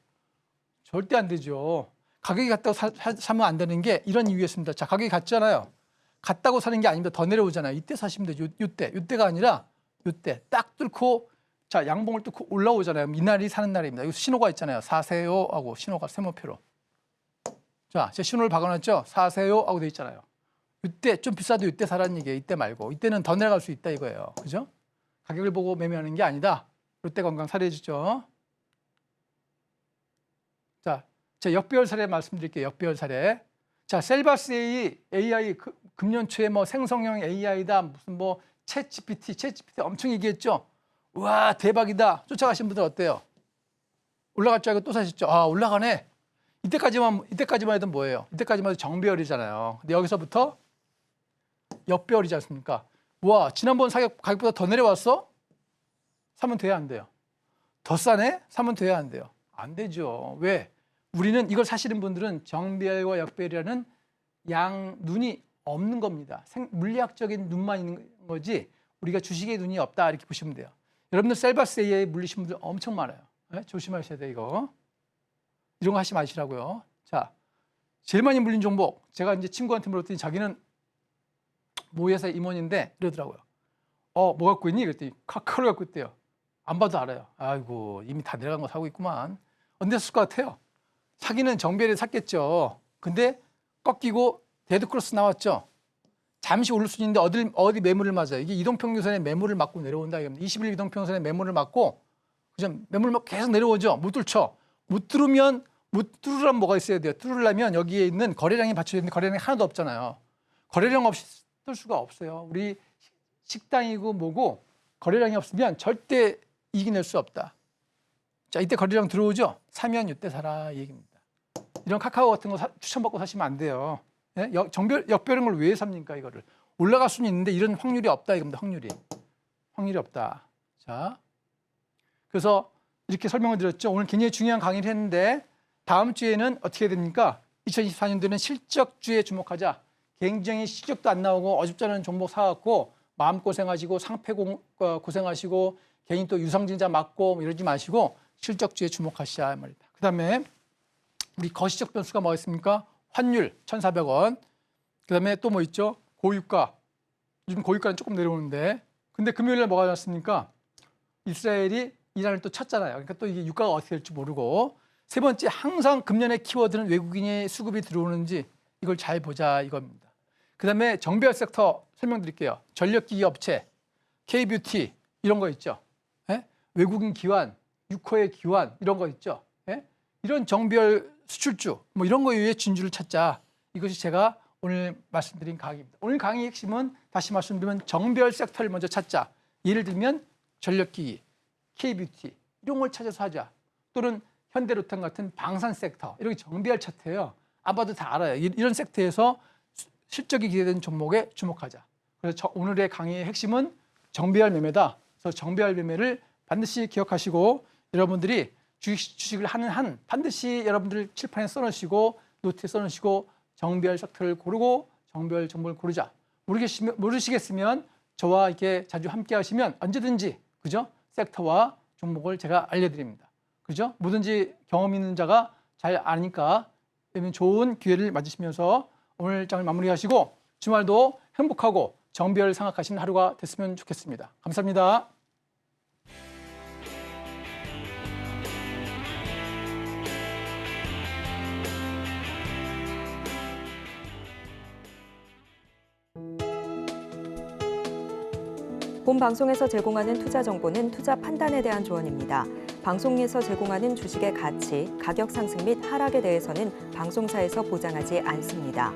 절대 안 되죠. 가격이 같다고 사면 안 되는 게 이런 이유였습니다. 자, 가격이 같잖아요. 같다고 사는 게 아닙니다. 더 내려오잖아요. 이때 사시면 되죠. 이때가 아니라 이때 딱 뚫고, 자, 양봉을 뚫고 올라오잖아요. 이날이 사는 날입니다. 여기 신호가 있잖아요. 사세요 하고 신호가 세모표로. 자, 제 신호를 박아놨죠. 사세요 하고 돼 있잖아요. 이때 좀 비싸도 이때 사라는 얘기예요. 이때 말고. 이때는 더 내려갈 수 있다 이거예요. 그죠? 가격을 보고 매매하는 게 아니다. 롯데관광 사례해 주죠. 자, 제가 역배열 사례 말씀드릴게요. 역배열 사례. 자, 셀바스 AI 금년 초에 뭐 생성형 AI다. 무슨 뭐 챗GPT 엄청 얘기했죠. 와, 대박이다. 쫓아가신 분들 어때요? 올라갈 줄 알고 또 사셨죠? 올라가네. 이때까지만 해도 뭐예요? 이때까지만 해도 정배열이잖아요. 근데 여기서부터 역배열이지 않습니까? 와, 지난번 가격보다 더 내려왔어? 사면 돼야 안 돼요? 더 싸네? 사면 돼야 안 돼요? 안 되죠. 왜? 우리는 이걸 사시는 분들은 정배열과 역배열이라는 눈이 없는 겁니다. 물리학적인 눈만 있는 거지 우리가 주식의 눈이 없다 이렇게 보시면 돼요. 여러분들 셀바스 AI에 물리신 분들 엄청 많아요. 네? 조심하셔야 돼요, 이거. 이런 거 하지 마시라고요. 자, 제일 많이 물린 종목. 제가 이제 친구한테 물었더니 자기는 모 회사 임원인데 이러더라고요. 뭐 갖고 있니? 그랬더니 카카오를 갖고 있대요. 안 봐도 알아요. 아이고, 이미 다 내려간 거 사고 있구만. 언제 샀을 것 같아요? 사기는 정배를 샀겠죠. 근데 꺾이고 데드크로스 나왔죠. 잠시 오를 수 있는데 어디 매물을 맞아요. 이게 이동평균선의 매물을 맞고 내려온다. 21일 이동평균선의 매물을 맞고 그죠? 매물을 막 계속 내려오죠. 못 뚫죠. 못 뚫으려면 뭐가 있어야 돼요? 뚫으려면 여기에 있는 거래량이 받쳐져 있는데 거래량이 하나도 없잖아요. 거래량 없이 뚫을 수가 없어요. 우리 식당이고 뭐고 거래량이 없으면 절대 이겨낼 수 없다. 자, 이때 거래량 들어오죠? 사면 이때 사라 이 얘기입니다. 이런 카카오 같은 거 추천받고 사시면 안 돼요. 예? 역별인 걸 왜 삽니까, 이거를? 올라갈 수는 있는데 이런 확률이 없다 이겁니다. 확률이 없다. 자, 그래서 이렇게 설명을 드렸죠. 오늘 굉장히 중요한 강의를 했는데 다음 주에는 어떻게 됩니까? 2024년도에는 실적주에 주목하자. 굉장히 실적도 안 나오고 어줍지 않은 종목 사갖고 마음고생하시고 상패 고생하시고 괜히 또 유상증자 맞고 뭐 이러지 마시고 실적주에 주목하시자 말이다. 그다음에 우리 거시적 변수가 뭐가 있습니까? 환율 1,400원. 그다음에 또 뭐 있죠? 고유가. 요즘 고유가는 조금 내려오는데. 근데 금요일에 뭐가 났습니까? 이스라엘이 이란을 또 쳤잖아요. 그러니까 또 이게 유가가 어떻게 될지 모르고. 세 번째, 항상 금년의 키워드는 외국인의 수급이 들어오는지 이걸 잘 보자 이겁니다. 그다음에 정비할 섹터 설명드릴게요. 전력기기 업체, K뷰티 이런 거 있죠. 예? 외국인 기관, 유코의 기관 이런 거 있죠. 예? 이런 정비할 수출주 뭐 이런 거에 의해 진주를 찾자. 이것이 제가 오늘 말씀드린 강의입니다. 오늘 강의 핵심은 다시 말씀드리면 정비할 섹터를 먼저 찾자. 예를 들면 전력기기, K뷰티 이런 걸 찾아서 하자. 또는 현대로템 같은 방산 섹터 이렇게 정비할 차트예요. 아마도 다 알아요. 이런 섹터에서 실적이 기대되는 종목에 주목하자. 그래서 오늘의 강의의 핵심은 정비할 매매다. 그래서 정비할 매매를 반드시 기억하시고 여러분들이 주식을 하는 한 반드시 여러분들 칠판에 써놓으시고 노트에 써놓으시고 정비할 섹터를 고르고 정비할 종목을 고르자. 모르시겠으면 저와 이렇게 자주 함께 하시면 언제든지 그죠? 섹터와 종목을 제가 알려드립니다. 그죠? 뭐든지 경험 있는 자가 잘 아니까 좋은 기회를 맞으시면서 오늘 장을 마무리하시고 주말도 행복하고 정비를 생각하시는 하루가 됐으면 좋겠습니다. 감사합니다. 본 방송에서 제공하는 투자 정보는 투자 판단에 대한 조언입니다. 방송에서 제공하는 주식의 가치, 가격 상승 및 하락에 대해서는 방송사에서 보장하지 않습니다.